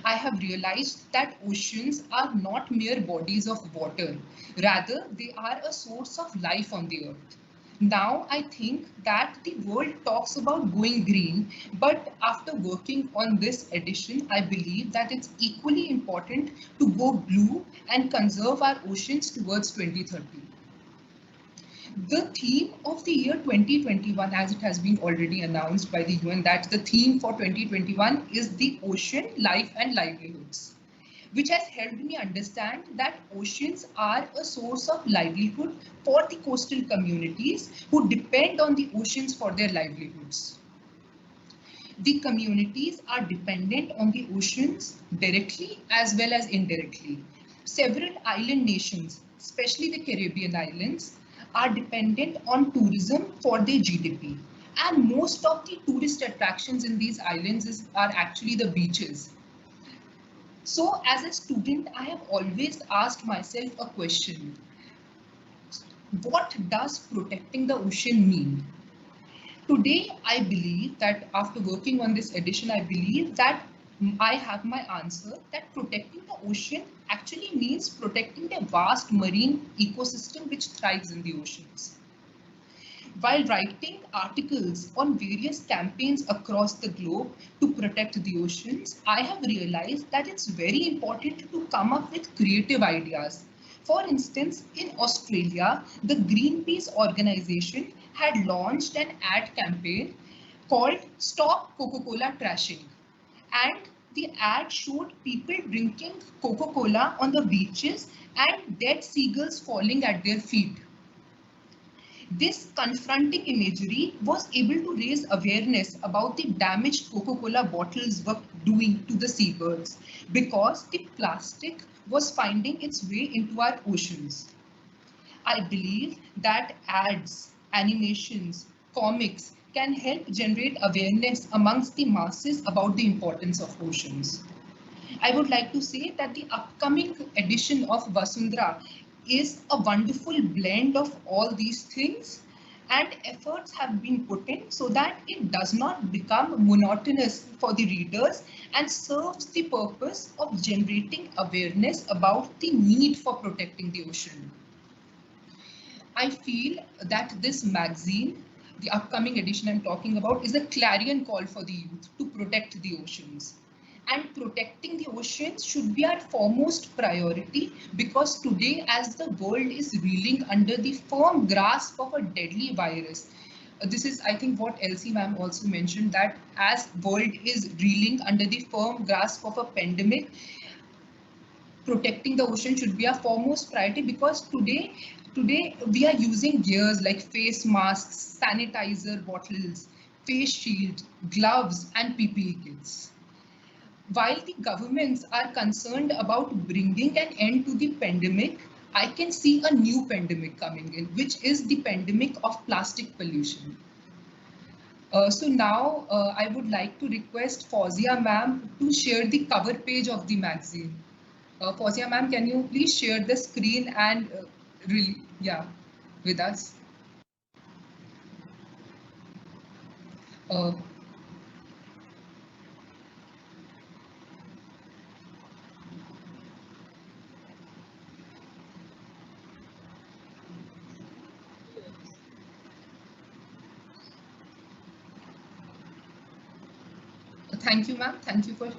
Speaker 5: I have realized that oceans are not mere bodies of water, rather they are a source of life on the earth. Now I think that the world talks about going green, but after working on this edition, I believe that it's equally important to go blue and conserve our oceans towards 2030. The theme of the year 2021, as it has been already announced by the UN, that the theme for 2021 is the ocean, life and livelihoods, which has helped me understand that oceans are a source of livelihood for the coastal communities who depend on the oceans for their livelihoods. The communities are dependent on the oceans directly as well as indirectly. Several island nations, especially the Caribbean islands, are dependent on tourism for their GDP. And most of the tourist attractions in these islands are actually the beaches. So as a student, I have always asked myself a question. What does protecting the ocean mean? Today, I believe that after working on this edition, I believe that I have my answer, that protecting the ocean actually means protecting the vast marine ecosystem which thrives in the oceans. While writing articles on various campaigns across the globe to protect the oceans, I have realized that it's very important to come up with creative ideas. For instance, in Australia, the Greenpeace organization had launched an ad campaign called Stop Coca-Cola Trashing. And the ad showed people drinking Coca-Cola on the beaches and dead seagulls falling at their feet. This confronting imagery was able to raise awareness about the damage Coca-Cola bottles were doing to the seabirds because the plastic was finding its way into our oceans. I believe that ads, animations, comics can help generate awareness amongst the masses about the importance of oceans. I would like to say that the upcoming edition of Vasundhara is a wonderful blend of all these things, and efforts have been put in so that it does not become monotonous for the readers and serves the purpose of generating awareness about the need for protecting the ocean. I feel that this magazine, the upcoming edition I'm talking about, is a clarion call for the youth to protect the oceans. And protecting the oceans should be our foremost priority because today, as the world is reeling under the firm grasp of a deadly virus, this is, I think, what Elsie ma'am also mentioned, that as world is reeling under the firm grasp of a pandemic, protecting the ocean should be our foremost priority because today we are using gears like face masks, sanitizer bottles, face shields, gloves, and PPE kits. While the governments are concerned about bringing an end to the pandemic, I can see a new pandemic coming in, which is the pandemic of plastic pollution. So now I would like to request Fauzia ma'am to share the cover page of the magazine. Fauzia ma'am, can you please share the screen and with us? Thank you, ma'am. Thank you for.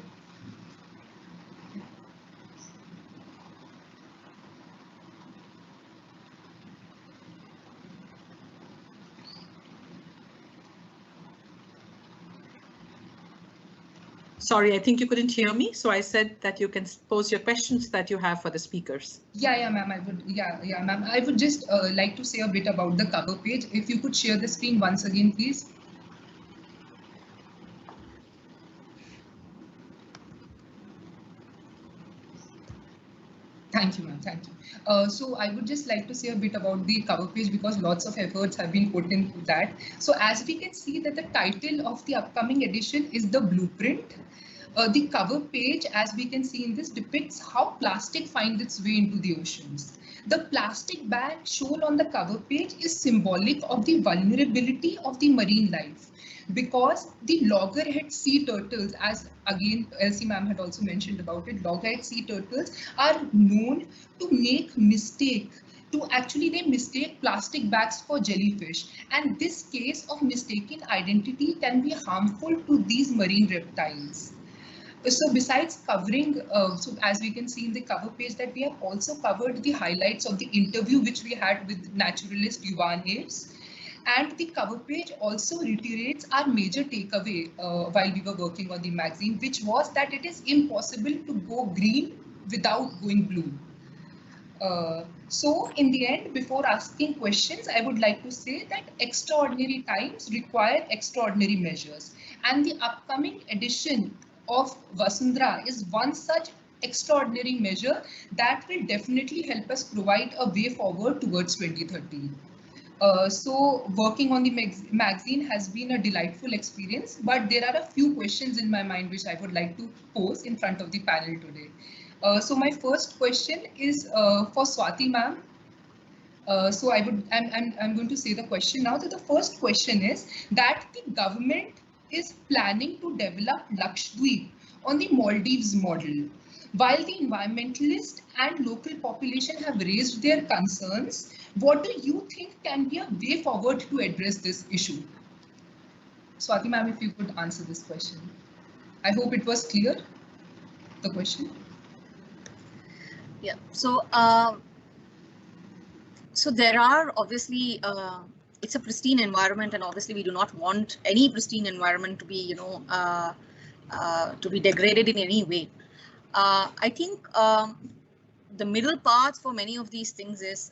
Speaker 2: Sorry, I think you couldn't hear me. So I said that you can pose your questions that you have for the speakers.
Speaker 5: Yeah, ma'am. I would. Yeah, ma'am. I would just like to say a bit about the cover page. If you could share the screen once again, please. Thank you, ma'am. Thank you. So I would just like to say a bit about the cover page because lots of efforts have been put into that. So as we can see that the title of the upcoming edition is The Blueprint. The cover page, as we can see in this, depicts how plastic finds its way into the oceans. The plastic bag shown on the cover page is symbolic of the vulnerability of the marine life because the loggerhead sea turtles, as again Elsie ma'am had also mentioned about it, loggerhead sea turtles are known to make mistake. They mistake plastic bags for jellyfish, and this case of mistaken identity can be harmful to these marine reptiles. So besides covering, so as we can see in the cover page, that we have also covered the highlights of the interview which we had with naturalist Yuval Neves. And the cover page also reiterates our major takeaway while we were working on the magazine, which was that it is impossible to go green without going blue. So in the end, before asking questions, I would like to say that extraordinary times require extraordinary measures. And the upcoming edition of Vasundhara is one such extraordinary measure that will definitely help us provide a way forward towards 2030. So working on the magazine has been a delightful experience, but there are a few questions in my mind which I would like to pose in front of the panel today. So my first question is for Swati ma'am. So I'm going to say the question now. That the first question is that the government is planning to develop Lakshadweep on the Maldives model. While the environmentalists and local population have raised their concerns, what do you think can be a way forward to address this issue? Swati ma'am, if you could answer this question. I hope it was clear, the question.
Speaker 3: Yeah, so so there are obviously it's a pristine environment, and obviously we do not want any pristine environment to be, to be degraded in any way. I think the middle path for many of these things is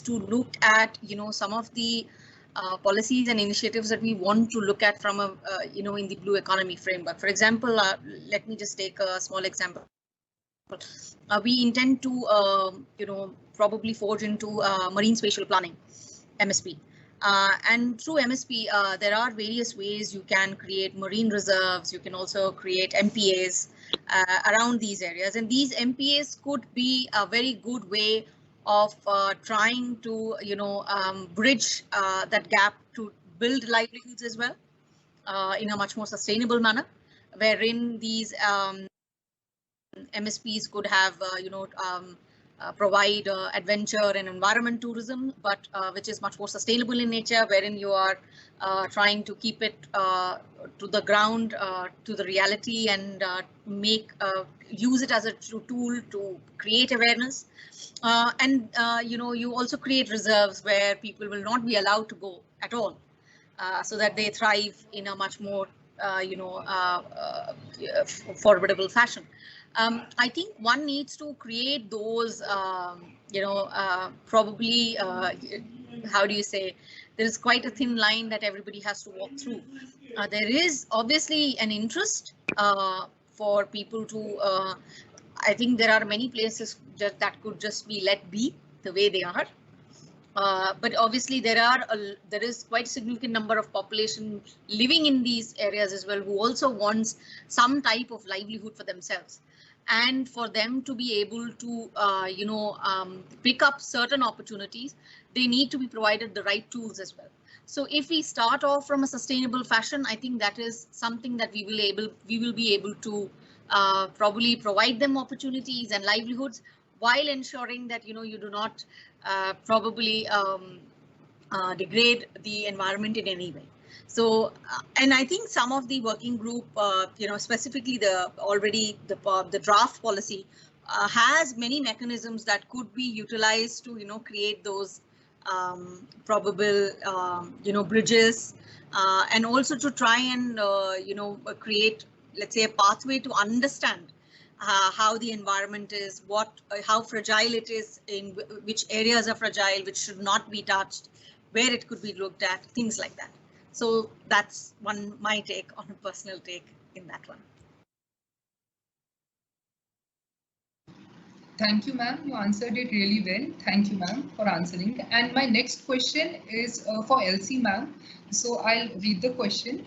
Speaker 3: to look at, some of the policies and initiatives that we want to look at from a, in the blue economy framework. For example, let me just take a small example. We intend to, probably forge into marine spatial planning, MSP. And through MSP, there are various ways you can create marine reserves. You can also create MPAs around these areas. And these MPAs could be a very good way of trying to, bridge that gap to build livelihoods as well in a much more sustainable manner, wherein these MSPs could have, provide adventure and environment tourism, but which is much more sustainable in nature, wherein you are trying to keep it to the ground, to the reality, and use it as a tool to create awareness. And you also create reserves where people will not be allowed to go at all, so that they thrive in a much more formidable fashion. I think one needs to create those, probably, how do you say, there is quite a thin line that everybody has to walk through. There is obviously an interest for people to, I think there are many places that could just be let be the way they are. But obviously there is quite a significant number of population living in these areas as well, who also wants some type of livelihood for themselves. And for them to be able to, pick up certain opportunities, they need to be provided the right tools as well. So if we start off from a sustainable fashion, I think that is something that we will be able to probably provide them opportunities and livelihoods, while ensuring that you do not probably degrade the environment in any way. So, and I think some of the working group, specifically the draft policy has many mechanisms that could be utilized to, create those probable, bridges, and also to try and, create, let's say, a pathway to understand how the environment is, how fragile it is, in which areas are fragile, which should not be touched, where it could be looked at, things like that. So that's my take on a personal take in that one.
Speaker 5: Thank you, ma'am. You answered it really well. Thank you, ma'am, for answering. And my next question is for Elsie, ma'am. So I'll read the question.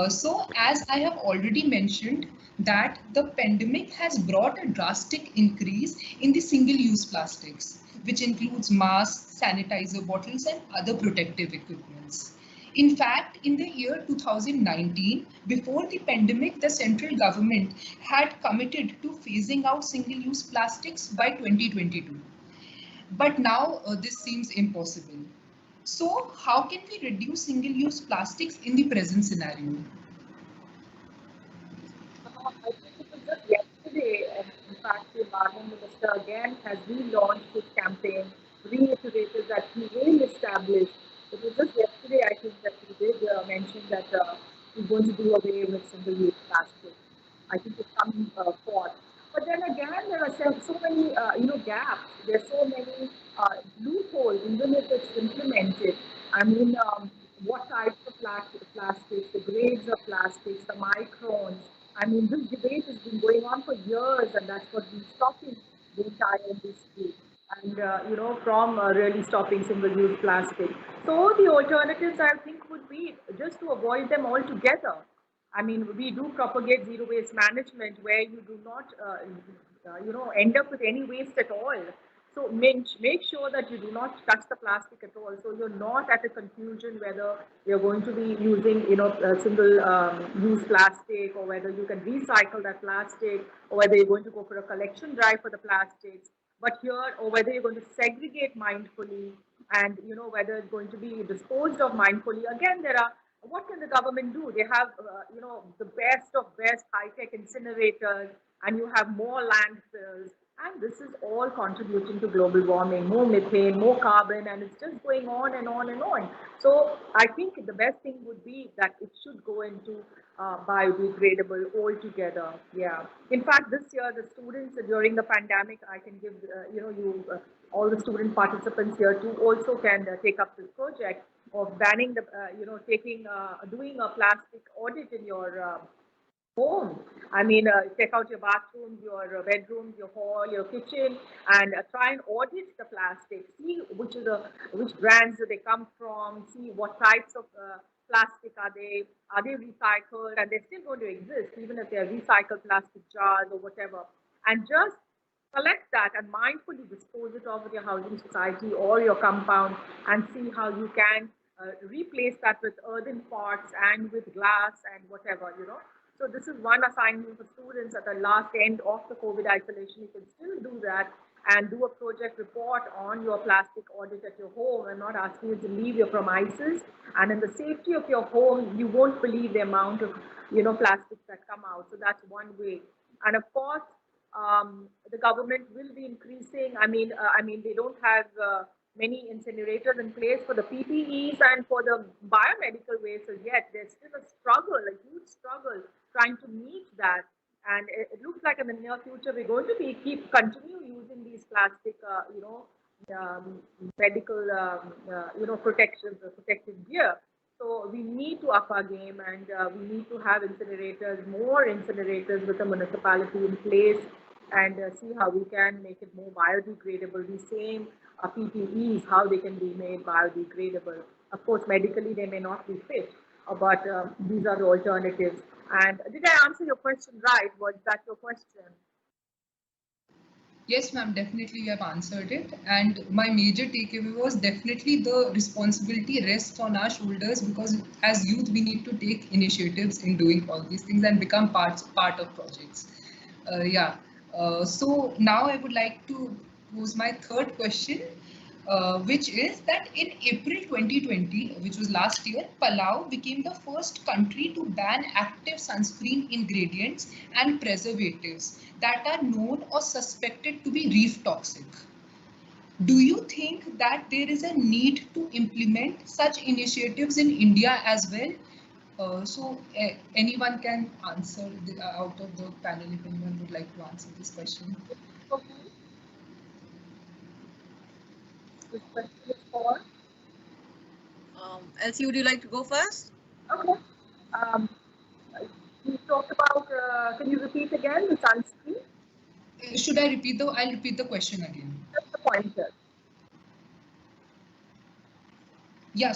Speaker 5: So as I have already mentioned, that the pandemic has brought a drastic increase in the single-use plastics, which includes masks, sanitizer bottles, and other protective equipments. In fact, in the year 2019, before the pandemic, the central government had committed to phasing out single-use plastics by 2022. But now this seems impossible. So how can we reduce single-use plastics in the present scenario?
Speaker 4: I think it was just yesterday, in fact, the Environment Minister again has relaunched his campaign, reiterated that he will establish. It was just yesterday, I think, that he did mention that he's going to do away with single-use plastic. I think it's coming forth. But then again, there are so many, gaps. There's so many loopholes, even if it's implemented. I mean, what types of plastics, the grades of plastics, the microns. I mean, this debate has been going on for years, and that's what been stopping the entire industry. And and from really stopping single-use plastic. So the alternatives, I think, would be just to avoid them altogether. I mean, we do propagate zero waste management where you do not, end up with any waste at all. So make sure that you do not touch the plastic at all. So you're not at a confusion whether you're going to be using, single use plastic, or whether you can recycle that plastic, or whether you're going to go for a collection drive for the plastics. But here, or whether you're going to segregate mindfully, and whether it's going to be disposed of mindfully. Again, what can the government do? They have, the best of best high-tech incinerators, and you have more landfills. And this is all contributing to global warming, more methane, more carbon, and it's just going on and on and on. So I think the best thing would be that it should go into biodegradable altogether. Yeah. In fact, this year, the students during the pandemic, I can give, all the student participants here too also can take up this project of banning the, doing a plastic audit in your home. I mean, check out your bathrooms, your bedrooms, your hall, your kitchen, and try and audit the plastic. See which brands do they come from. See what types of plastic are they. Are they recycled? And they're still going to exist even if they're recycled plastic jars or whatever. And just collect that and mindfully dispose it off with your housing society or your compound, and see how you can replace that with earthen pots and with glass and whatever. So this is one assignment for students at the last end of the COVID isolation. You can still do that and do a project report on your plastic audit at your home. I'm not asking you to leave your premises. And in the safety of your home, you won't believe the amount of, plastics that come out. So that's one way. And of course, the government will be increasing. They don't have many incinerators in place for the PPEs and for the biomedical wastes yet. There's still a struggle, a huge struggle, trying to meet that. And it looks like in the near future we're going to continue using these plastic, medical, protective gear. So we need to up our game, and we need to have incinerators, more incinerators with the municipality in place, and see how we can make it more biodegradable. The same PPEs, how they can be made biodegradable. Of course, medically they may not be fit, but these are the alternatives. And did I answer your question right? Was that your question?
Speaker 5: Yes, ma'am, definitely you have answered it. And my major takeaway was definitely the responsibility rests on our shoulders, because as youth, we need to take initiatives in doing all these things and become part of projects. So now I would like to pose my third question, which is that in April 2020, which was last year, Palau became the first country to ban active sunscreen ingredients and preservatives that are known or suspected to be reef toxic. Do you think that there is a need to implement such initiatives in India as well? Anyone can answer out of the panel if anyone would like to answer this question.
Speaker 4: Okay. This question is for?
Speaker 3: Elsie, would you like to go first?
Speaker 4: Okay. You talked about, can you repeat again the sunscreen?
Speaker 5: Should I repeat I'll repeat the question again.
Speaker 4: Just the pointer.
Speaker 5: Yeah,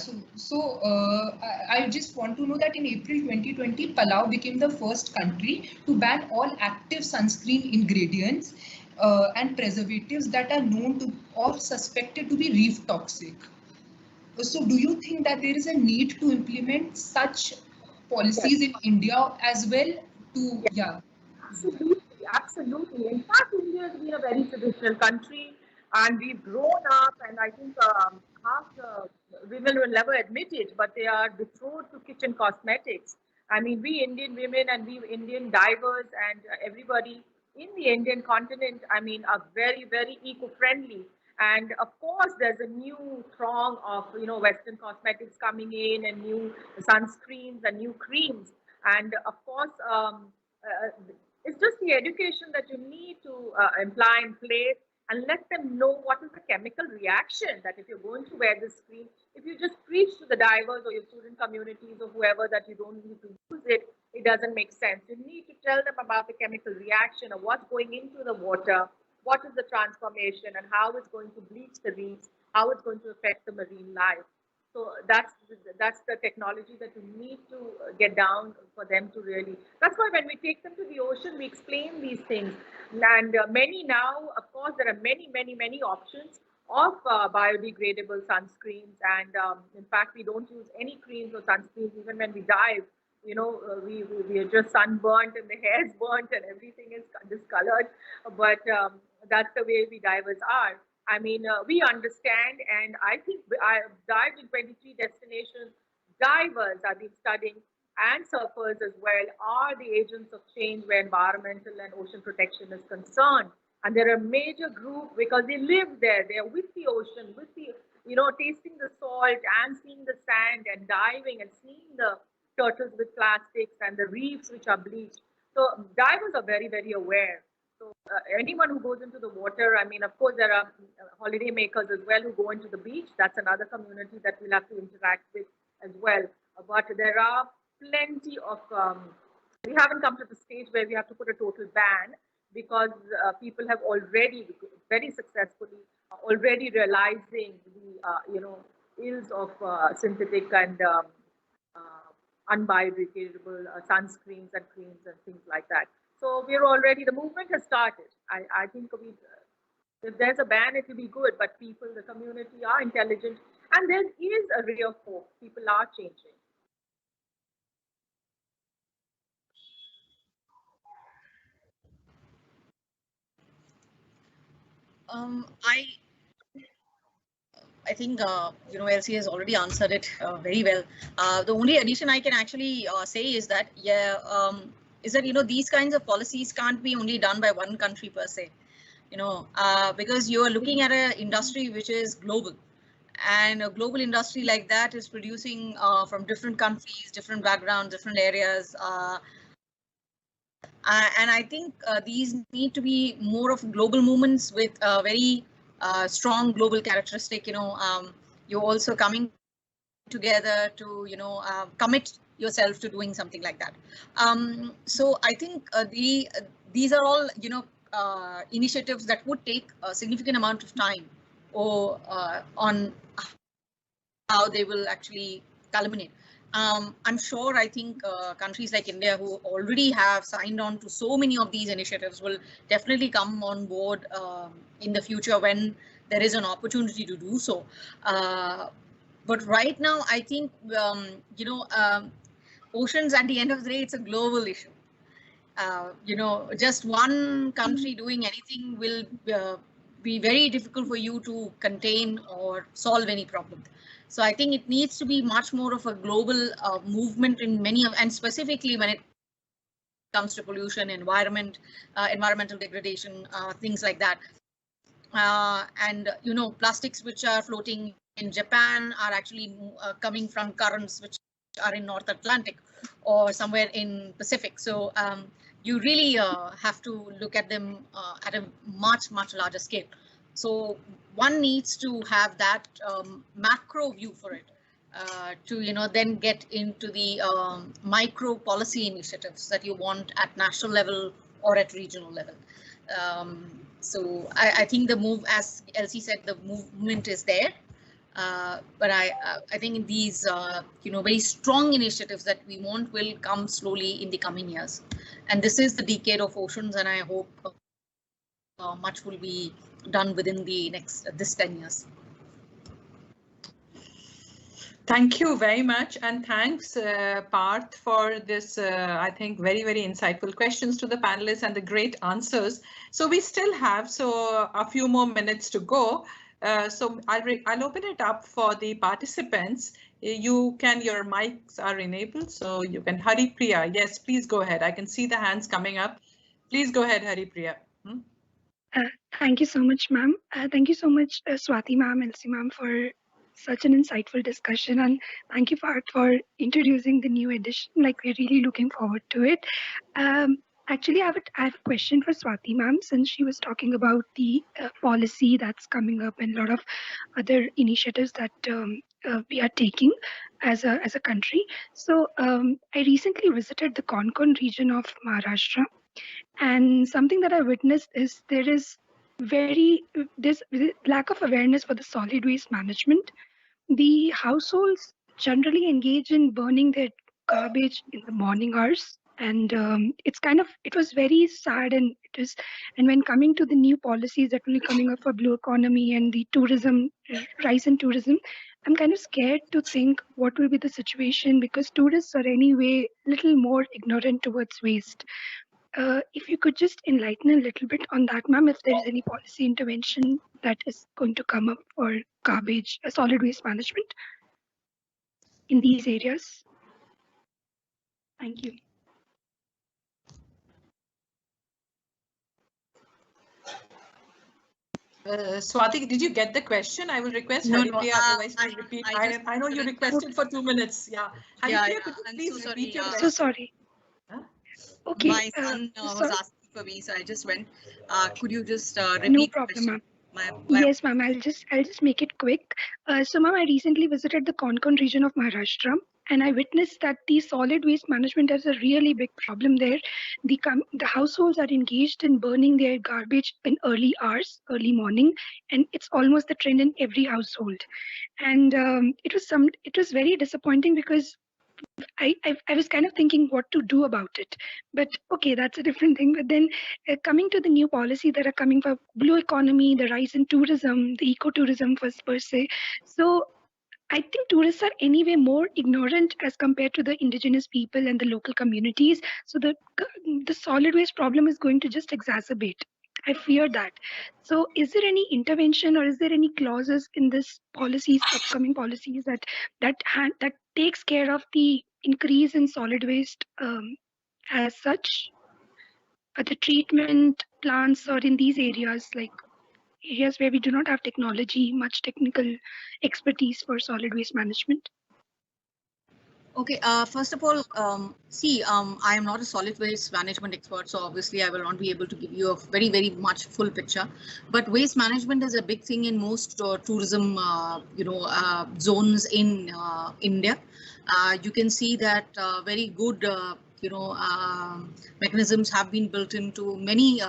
Speaker 5: I just want to know that in April 2020, Palau became the first country to ban all active sunscreen ingredients and preservatives that are known to or suspected to be reef toxic. So do you think that there is a need to implement such policies in India as well to,
Speaker 4: Absolutely. In fact, India has been a very traditional country, and we've grown up, and I think half the women will never admit it, but they are betrothed to kitchen cosmetics. I mean, we Indian women and we Indian divers and everybody in the Indian continent, are very, very eco-friendly. And of course, there's a new throng of, Western cosmetics coming in, and new sunscreens and new creams. And of course, it's just the education that you need to imply in place, and let them know what is the chemical reaction that if you're going to wear this cream, if you just preach to the divers or your student communities or whoever that you don't need to use it, it doesn't make sense. You need to tell them about the chemical reaction of what's going into the water, what is the transformation and how it's going to bleach the reefs, how it's going to affect the marine life. So that's the technology that we need to get down for them to really. That's why when we take them to the ocean, we explain these things. And many now, of course, there are many options of biodegradable sunscreens. And in fact, we don't use any creams or sunscreens even when we dive. You know, we are just sunburnt and the hair is burnt and everything is discolored. But that's the way we divers are. I mean, we understand, and I think I dived in 23 destinations. Divers have been studying, and surfers as well, are the agents of change where environmental and ocean protection is concerned. And they're a major group because they live there. They're with the ocean, with the, you know, tasting the salt and seeing the sand and diving and seeing the turtles with plastics and the reefs which are bleached. So divers are very aware. So anyone who goes into the water, I mean, of course, there are holiday makers as well who go into the beach. That's another community that we'll have to interact with as well. But there are plenty of, we haven't come to the stage where we have to put a total ban, because people have already very successfully already realizing the, you know, ills of synthetic and unbiodegradable sunscreens and creams and things like that. So we're already, the movement has started. I think if there's a ban, it will be good, but people, the community are intelligent, and there is a ray of hope. People are changing.
Speaker 3: I think you know, Elsie has already answered it very well. The only addition I can actually say is that you know, these kinds of policies can't be only done by one country per se. You know, because you are looking at an industry which is global, and a global industry like that is producing from different countries, different backgrounds, different areas. And I think these need to be more of global movements with very strong global characteristic. You know, you're also coming together to, you know, commit yourself to doing something like that. So I think these are all, you know, initiatives that would take a significant amount of time, or on how they will actually culminate. I'm sure, I think countries like India, who already have signed on to so many of these initiatives, will definitely come on board in the future when there is an opportunity to do so. But right now, I think, you know, oceans, at the end of the day, it's a global issue. You know, just one country doing anything will be very difficult for you to contain or solve any problem. So I think it needs to be much more of a global movement in many of, and specifically when it comes to pollution, environment, environmental degradation, things like that. And, you know, plastics which are floating in Japan are actually coming from currents which are in North Atlantic or somewhere in Pacific. So you really have to look at them at a much larger scale. So one needs to have that macro view for it to, you know, then get into the micro policy initiatives that you want at national level or at regional level. So I think the move, as Elsie said, the movement is there. But I think these you know, very strong initiatives that we want will come slowly in the coming years. And this is the decade of oceans, and I hope much will be done within the next this 10 years.
Speaker 2: Thank you very much, and thanks Parth for this I think very insightful questions to the panelists and the great answers. So we still have a few more minutes to go. So I'll open it up for the participants. Your mics are enabled, so you can. Haripriya, yes, please go ahead. I can see the hands coming up. Please go ahead, Haripriya.
Speaker 6: Thank you so much, ma'am. Thank you so much, Swati ma'am, Elsie ma'am, for such an insightful discussion, and thank you, Parth, for introducing the new edition. Like, we're really looking forward to it. Actually, I have a question for Swati ma'am, since she was talking about the policy that's coming up and a lot of other initiatives that we are taking as a country. So I recently visited the Konkan region of Maharashtra, and something that I witnessed is there is there's lack of awareness for the solid waste management. The households generally engage in burning their garbage in the morning hours, and it was very sad, and when coming to the new policies that will be coming up for blue economy and the tourism rise in tourism, I'm kind of scared to think what will be the situation, because tourists are anyway little more ignorant towards waste. If you could just enlighten a little bit on that, ma'am, if there is any policy intervention that is going to come up for garbage, solid waste management in these areas. Thank you.
Speaker 2: Swati, did you get the question? I will request Haripriya, otherwise to repeat. I know you requested for 2 minutes. Yeah. Haripriya, could you please repeat your question?
Speaker 6: So sorry.
Speaker 2: Huh?
Speaker 6: Okay.
Speaker 3: My son was asking for me, so I just went. Could you just repeat?
Speaker 6: No problem, ma'am. Yes, ma'am. I'll just make it quick. So, ma'am, I recently visited the Konkan region of Maharashtra, and I witnessed that the solid waste management has a really big problem there. The households are engaged in burning their garbage in early hours, early morning, and it's almost the trend in every household. And it was very disappointing, because I was kind of thinking what to do about it, but okay, that's a different thing. But then coming to the new policy that are coming for blue economy, the rise in tourism, the ecotourism per se. So I think tourists are anyway more ignorant as compared to the indigenous people and the local communities. So the solid waste problem is going to just exacerbate. I fear that. So is there any intervention, or is there any clauses in this policies, upcoming policies, that takes care of the increase in solid waste as such? The treatment plants, or in these areas, like areas where we do not have much technical expertise for solid waste management?
Speaker 3: Okay, first of all, I am not a solid waste management expert, so obviously I will not be able to give you a very, very much full picture. But waste management is a big thing in most tourism, zones in India. You can see that very good, mechanisms have been built into many,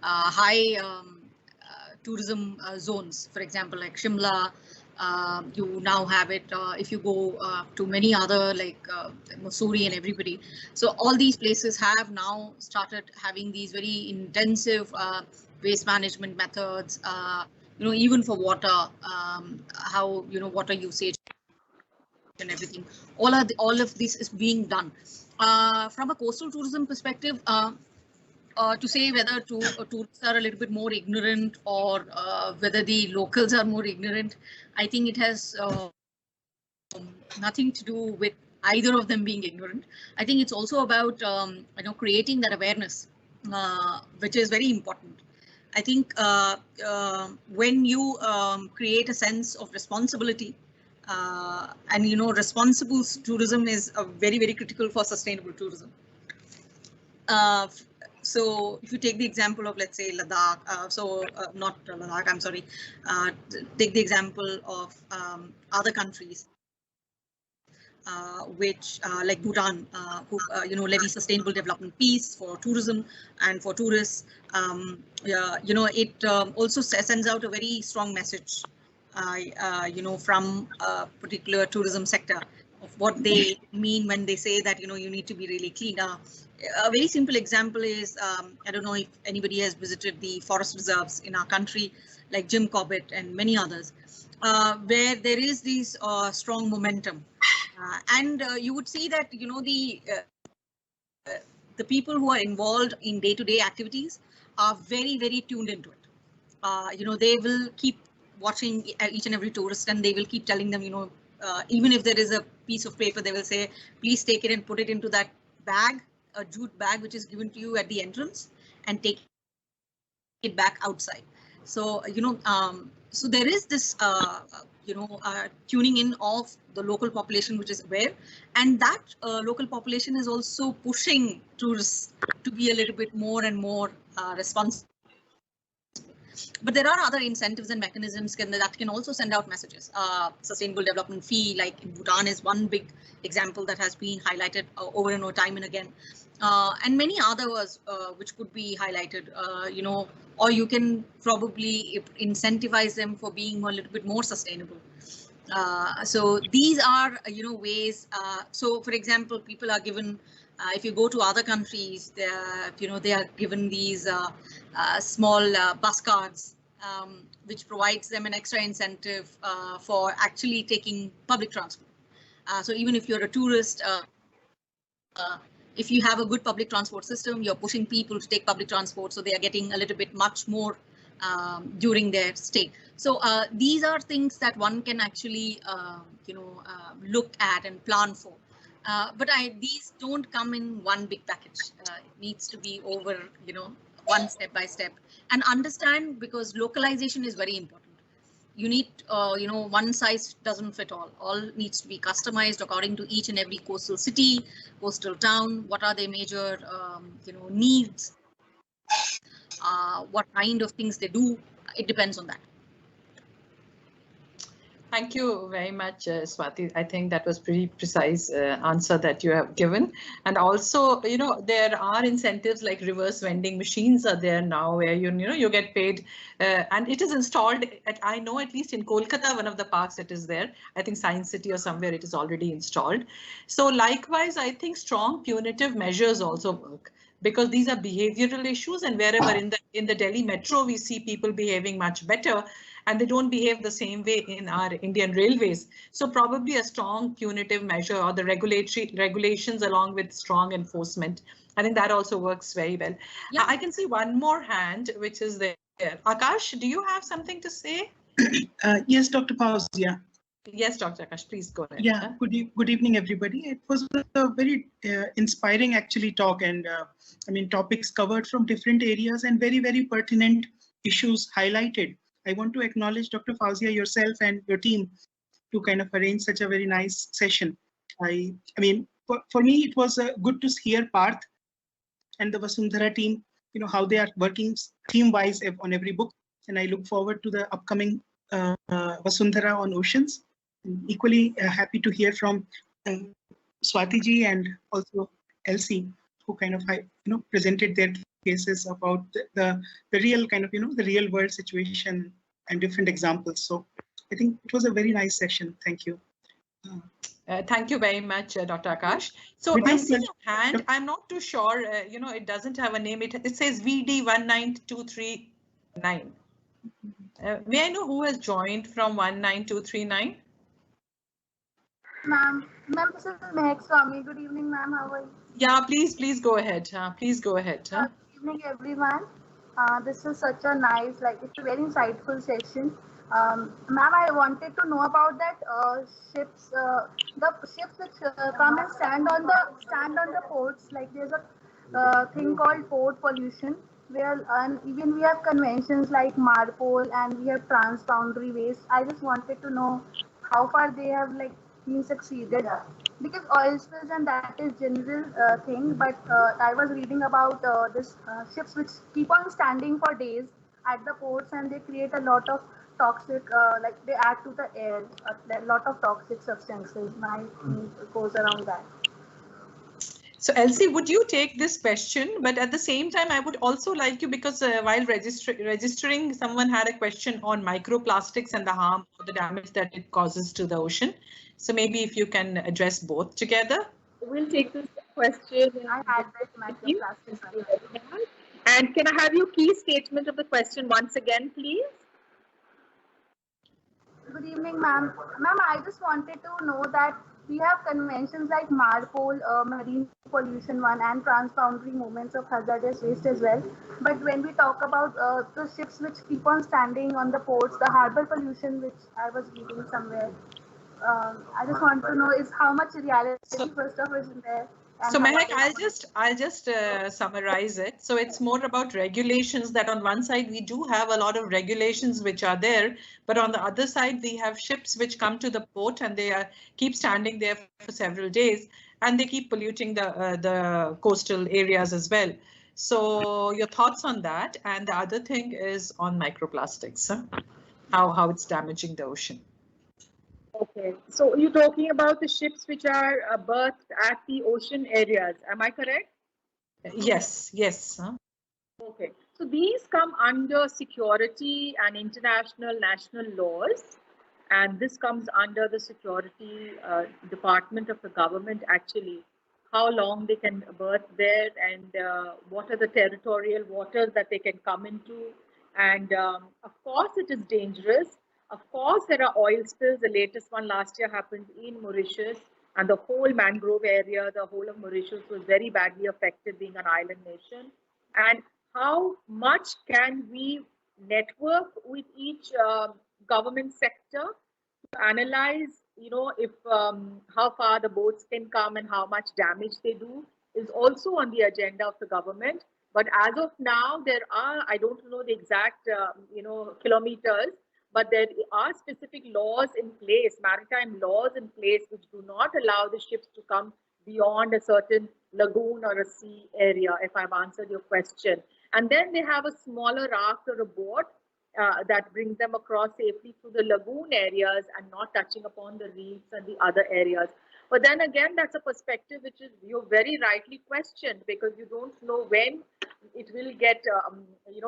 Speaker 3: high tourism zones. For example, like Shimla. You now have it if you go to many other, like Mussoorie and everybody. So all these places have now started having these very intensive waste management methods, even for water, how, water usage and everything. All of this is being done. From a coastal tourism perspective, to say whether tourists are a little bit more ignorant, or whether the locals are more ignorant, I think it has nothing to do with either of them being ignorant. I think it's also about creating that awareness, which is very important. I think when you create a sense of responsibility, and responsible tourism is very, very critical for sustainable tourism. So if you take the example of, let's say, Ladakh, not Ladakh, I'm sorry, take the example of other countries, which like Bhutan, who levy sustainable development piece for tourism and for tourists. It also sends out a very strong message, from a particular tourism sector, of what they mean when they say that, you need to be really clean. A very simple example is, I don't know if anybody has visited the forest reserves in our country, like Jim Corbett and many others, where there is this strong momentum. And you would see that, the people who are involved in day-to-day activities are very, very tuned into it. They will keep watching each and every tourist, and they will keep telling them, even if there is a piece of paper, they will say, please take it and put it into that bag, a jute bag, which is given to you at the entrance, and take it back outside. So, so there is this, tuning in of the local population, which is aware, and that local population is also pushing tourists to be a little bit more and more responsible. But there are other incentives and mechanisms that can also send out messages. Sustainable development fee, like in Bhutan, is one big example that has been highlighted over and over time and again. and many others which could be highlighted, you know, or you can probably incentivize them for being a little bit more sustainable. So these are, you know, ways. So for example, people are given, if you go to other countries, you know, they are given these small bus cards, which provides them an extra incentive for actually taking public transport. So even if you're a tourist, if you have a good public transport system, you're pushing people to take public transport, so they are getting a little bit much more during their stay. So these are things that one can actually, you know, look at and plan for. But these don't come in one big package. It needs to be over, you know, one step by step, and understand, because localization is very important. You need, you know, one size doesn't fit all. All needs to be customized according to each and every coastal city, coastal town. What are their major, you know, needs? What kind of things they do? It depends on that.
Speaker 2: Thank you very much, Swati. I think that was pretty precise answer that you have given. And also, you know, there are incentives like reverse vending machines are there now, where you know you get paid, and it is installed at, I know, at least in Kolkata, one of the parks it is there. I think Science City or somewhere it is already installed. So likewise, I think strong punitive measures also work, because these are behavioral issues, and wherever in the Delhi metro we see people behaving much better, and they don't behave the same way in our Indian railways. So probably a strong punitive measure, or the regulations along with strong enforcement. I think that also works very well. Yeah. I can see one more hand, which is there. Akash, do you have something to say?
Speaker 7: Yes, Dr. Pausya.
Speaker 2: Yes, Dr. Akash, please go ahead.
Speaker 7: Yeah, good evening, everybody. It was a very inspiring, actually, talk, and I mean, topics covered from different areas and very, very pertinent issues highlighted. I want to acknowledge Dr. Pausya, yourself and your team, to kind of arrange such a very nice session. I mean, for me, it was good to hear Parth and the Vasundhara team, you know, how they are working team-wise on every book, and I look forward to the upcoming Vasundhara on oceans. I'm equally happy to hear from Swati ji and also Elsie, who kind of, you know, presented their cases about the real kind of, you know, the real world situation and different examples. So I think it was a very nice session. Thank you.
Speaker 2: Thank you very much, Dr. Akash. So I see your hand. I'm not too sure. You know, it doesn't have a name. It says VD19239. May I know who has joined from 19239?
Speaker 8: Ma'am, this is Mehak Swami. Good evening, ma'am. How are you?
Speaker 2: Yeah, please go ahead. Please go ahead.
Speaker 8: Good evening, everyone. This is such a nice, like, it's a very insightful session. Ma'am, I wanted to know about that ships, the ships which come and stand on the ports. Like, there's a thing called port pollution, where even we have conventions like MARPOL and we have transboundary waste. I just wanted to know how far they have like been succeeded, because oil spills and that is general thing, but I was reading about this ships which keep on standing for days at the ports, and they create a lot of toxic, like they add to the air, a lot of toxic substances. My goes around that.
Speaker 2: So Elsie, would you take this question? But at the same time, I would also like you, because while registering, someone had a question on microplastics and the harm or the damage that it causes to the ocean. So maybe if you can address both together.
Speaker 4: We'll take this question.
Speaker 8: I had that microplastics.
Speaker 4: And can I have your key statement of the question once again, please?
Speaker 8: Good evening, ma'am. Ma'am, I just wanted to know that we have conventions like MARPOL, Marine Pollution 1, and transboundary movements of hazardous waste as well. But when we talk about the ships which keep on standing on the ports, the harbor pollution, which I was reading somewhere, I just want to know is how much reality first of all is in there.
Speaker 2: So Mehak, I'll just summarize it. So it's more about regulations, that on one side we do have a lot of regulations which are there, but on the other side we have ships which come to the port and they keep standing there for several days, and they keep polluting the coastal areas as well. So your thoughts on that, and the other thing is on microplastics, how it's damaging the ocean.
Speaker 4: Okay, so you're talking about the ships which are berthed at the ocean areas, am I correct?
Speaker 2: Yes, yes.
Speaker 4: Okay, so these come under security and international national laws, and this comes under the security department of the government actually, how long they can berth there and what are the territorial waters that they can come into. And of course it is dangerous. Of course there are oil spills. The latest one last year happened in Mauritius, and the whole mangrove area, the whole of Mauritius was very badly affected, being an island nation. And how much can we network with each government sector to analyze, if how far the boats can come and how much damage they do is also on the agenda of the government. But as of now, there are, I don't know the exact, kilometers, but there are specific laws in place, maritime laws in place, which do not allow the ships to come beyond a certain lagoon or a sea area, if I've answered your question. And then they have a smaller raft or a boat that brings them across safely through the lagoon areas and not touching upon the reefs and the other areas. But then again, that's a perspective which is, you very rightly questioned, because you don't know when it will get,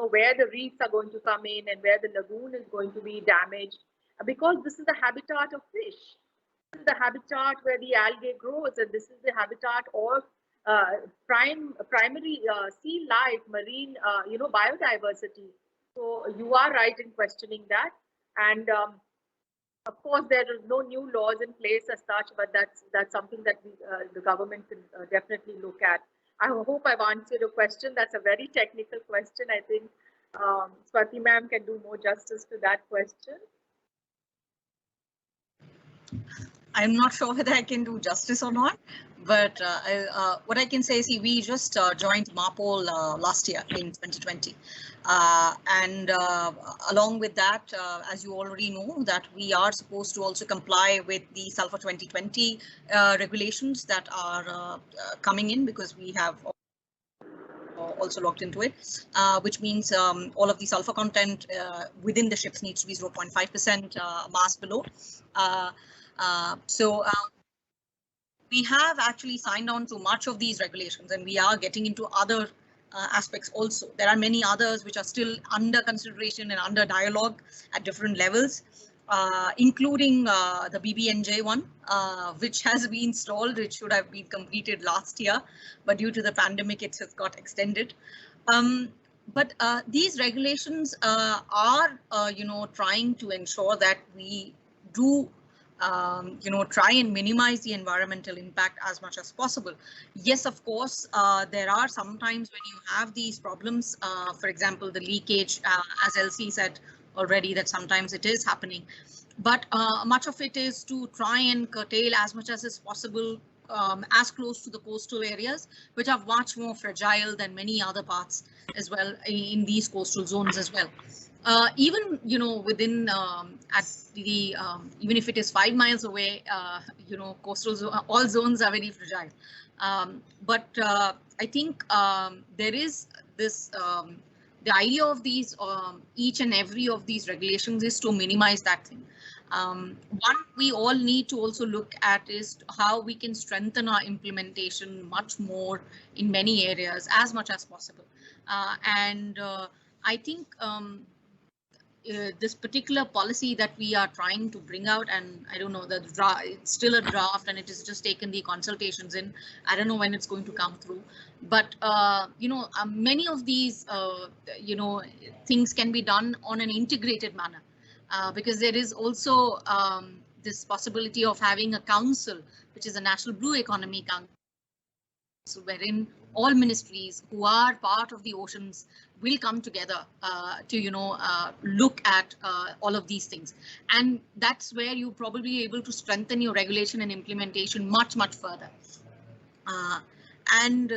Speaker 4: where the reefs are going to come in and where the lagoon is going to be damaged, because this is the habitat of fish. This is the habitat where the algae grows, and this is the habitat of primary sea life, marine, biodiversity. So you are right in questioning that. And of course, there are no new laws in place as such, but that's something that the government can definitely look at. I hope I've answered your question. That's a very technical question. I think Swati ma'am can do more justice to that question.
Speaker 3: I'm not sure whether I can do justice or not, but what I can say is, we just joined MARPOL last year in 2020. And along with that, as you already know, that we are supposed to also comply with the Sulphur 2020 regulations that are coming in, because we have also looked into it, which means all of the sulfur content within the ships needs to be 0.5% mass below. So we have actually signed on to much of these regulations, and we are getting into other aspects also. There are many others which are still under consideration and under dialogue at different levels, including the BBNJ one, which has been stalled. It should have been completed last year, but due to the pandemic, it has got extended. But these regulations are, trying to ensure that we do try and minimize the environmental impact as much as possible. Yes, of course, there are sometimes when you have these problems, for example, the leakage, as Elsie said already, that sometimes it is happening. But much of it is to try and curtail as much as is possible, as close to the coastal areas, which are much more fragile than many other parts as well in these coastal zones as well. Even within at the even if it is 5 miles away, coastal all zones are very fragile. But I think there is this the idea of these each and every of these regulations is to minimize that thing. One we all need to also look at is how we can strengthen our implementation much more in many areas as much as possible. And I think this particular policy that we are trying to bring out, and I don't know, it's still a draft and it has just taken the consultations in. I don't know when it's going to come through, but many of these things can be done on an integrated manner, because there is also this possibility of having a council, which is a National Blue Economy Council, wherein all ministries who are part of the oceans will come together to look at all of these things, and that's where you probably be able to strengthen your regulation and implementation much further. And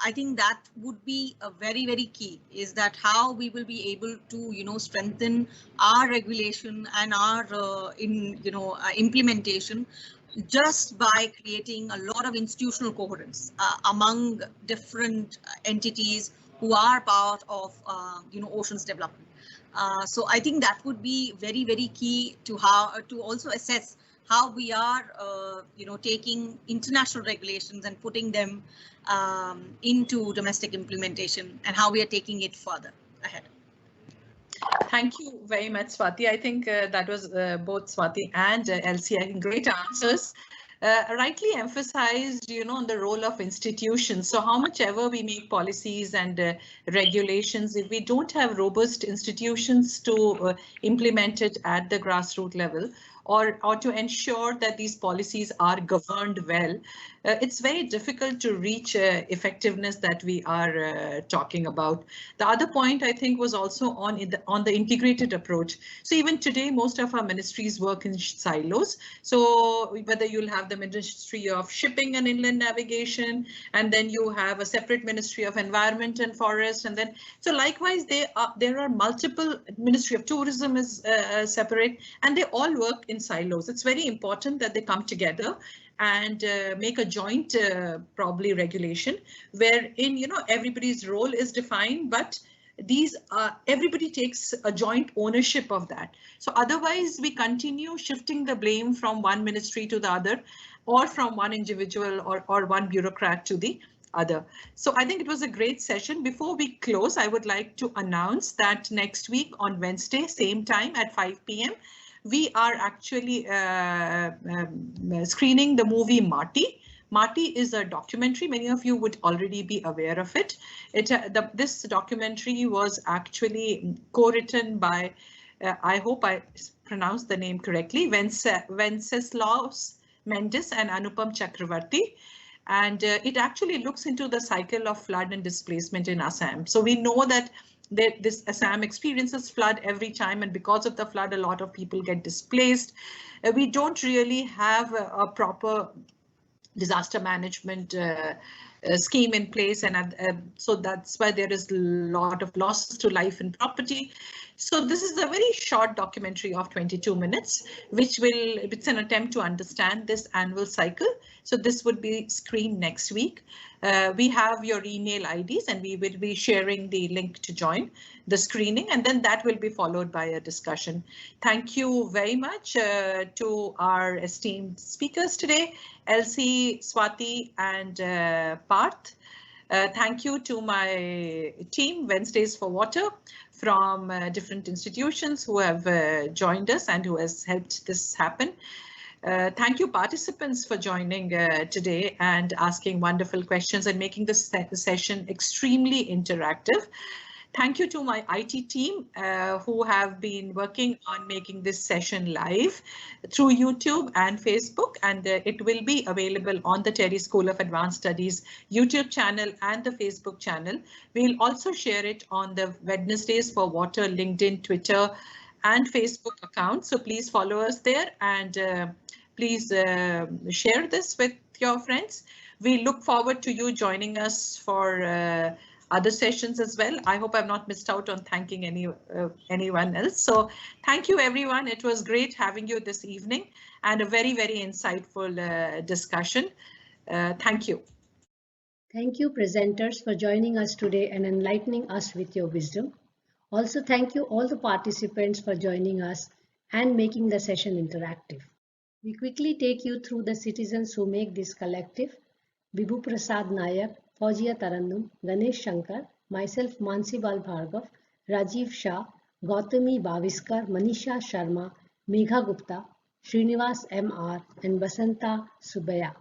Speaker 3: I think that would be a very key, is that how we will be able to strengthen our regulation and our implementation, just by creating a lot of institutional coherence among different entities who are part of oceans development. So I think that would be very key to how to also assess how we are, taking international regulations and putting them into domestic implementation, and how we are taking it further ahead.
Speaker 2: Thank you very much, Swati. I think that was both Swati and Elsie. I think great answers. Rightly emphasized, on the role of institutions. So how much ever we make policies and regulations, if we don't have robust institutions to implement it at the grassroots level, or to ensure that these policies are governed well, it's very difficult to reach effectiveness that we are talking about. The other point I think was also on the integrated approach. So even today, most of our ministries work in silos. So whether you'll have the Ministry of Shipping and Inland Navigation, and then you have a separate Ministry of Environment and Forest, and then so likewise there are multiple. Ministry of Tourism is separate, and they all work in silos. It's very important that they come together and make a joint probably regulation wherein everybody's role is defined, but these everybody takes a joint ownership of that. So otherwise we continue shifting the blame from one ministry to the other, or from one individual or one bureaucrat to the other. So I think it was a great session. Before we close, I would like to announce that next week on Wednesday, same time at 5 p.m. we are actually screening the movie Marty. Marty is a documentary. Many of you would already be aware of it. This documentary was actually co-written by, I hope I pronounced the name correctly, Wenceslaus Mendes and Anupam Chakravarti. And it actually looks into the cycle of flood and displacement in Assam. So we know that this Assam experiences flood every time, and because of the flood, a lot of people get displaced. We don't really have a proper disaster management scheme in place, and so that's why there is a lot of losses to life and property. So this is a very short documentary of 22 minutes, it's an attempt to understand this annual cycle. So this would be screened next week. We have your email IDs, and we will be sharing the link to join the screening, and then that will be followed by a discussion. Thank you very much to our esteemed speakers today, Elsie, Swati, and Parth. Thank you to my team, Wednesdays for Water, from different institutions who have joined us and who has helped this happen. Thank you, participants, for joining today and asking wonderful questions and making this session extremely interactive. Thank you to my IT team who have been working on making this session live through YouTube and Facebook, and it will be available on the Terry School of Advanced Studies YouTube channel and the Facebook channel. We'll also share it on the Wednesdays for Water LinkedIn, Twitter, and Facebook account. So please follow us there, and please share this with your friends. We look forward to you joining us for other sessions as well. I hope I've not missed out on thanking anyone else. So thank you, everyone. It was great having you this evening, and a very, very insightful discussion. Thank you.
Speaker 1: Thank you, presenters, for joining us today and enlightening us with your wisdom. Also, thank you all the participants for joining us and making the session interactive. We quickly take you through the citizens who make this collective: Vibhu Prasad Nayak, Fauzia Tarannum, Ganesh Shankar, myself Mansi Bal Bhargav, Rajiv Shah, Gautami Baviskar, Manisha Sharma, Megha Gupta, Srinivas M.R. and Basanta Subaya.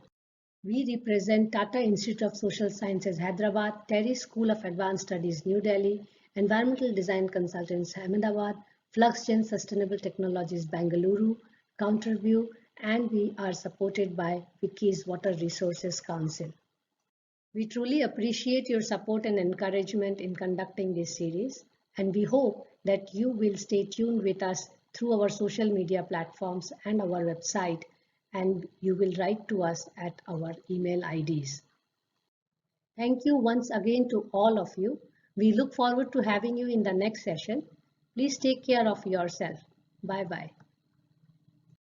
Speaker 1: We represent Tata Institute of Social Sciences, Hyderabad, Terry School of Advanced Studies, New Delhi, Environmental Design Consultants, Ahmedabad, FluxGen Sustainable Technologies, Bangalore, Counterview, and we are supported by Wikis Water Resources Council. We truly appreciate your support and encouragement in conducting this series, and we hope that you will stay tuned with us through our social media platforms and our website, and you will write to us at our email IDs. Thank you once again to all of you. We look forward to having you in the next session. Please take care of yourself. Bye-bye.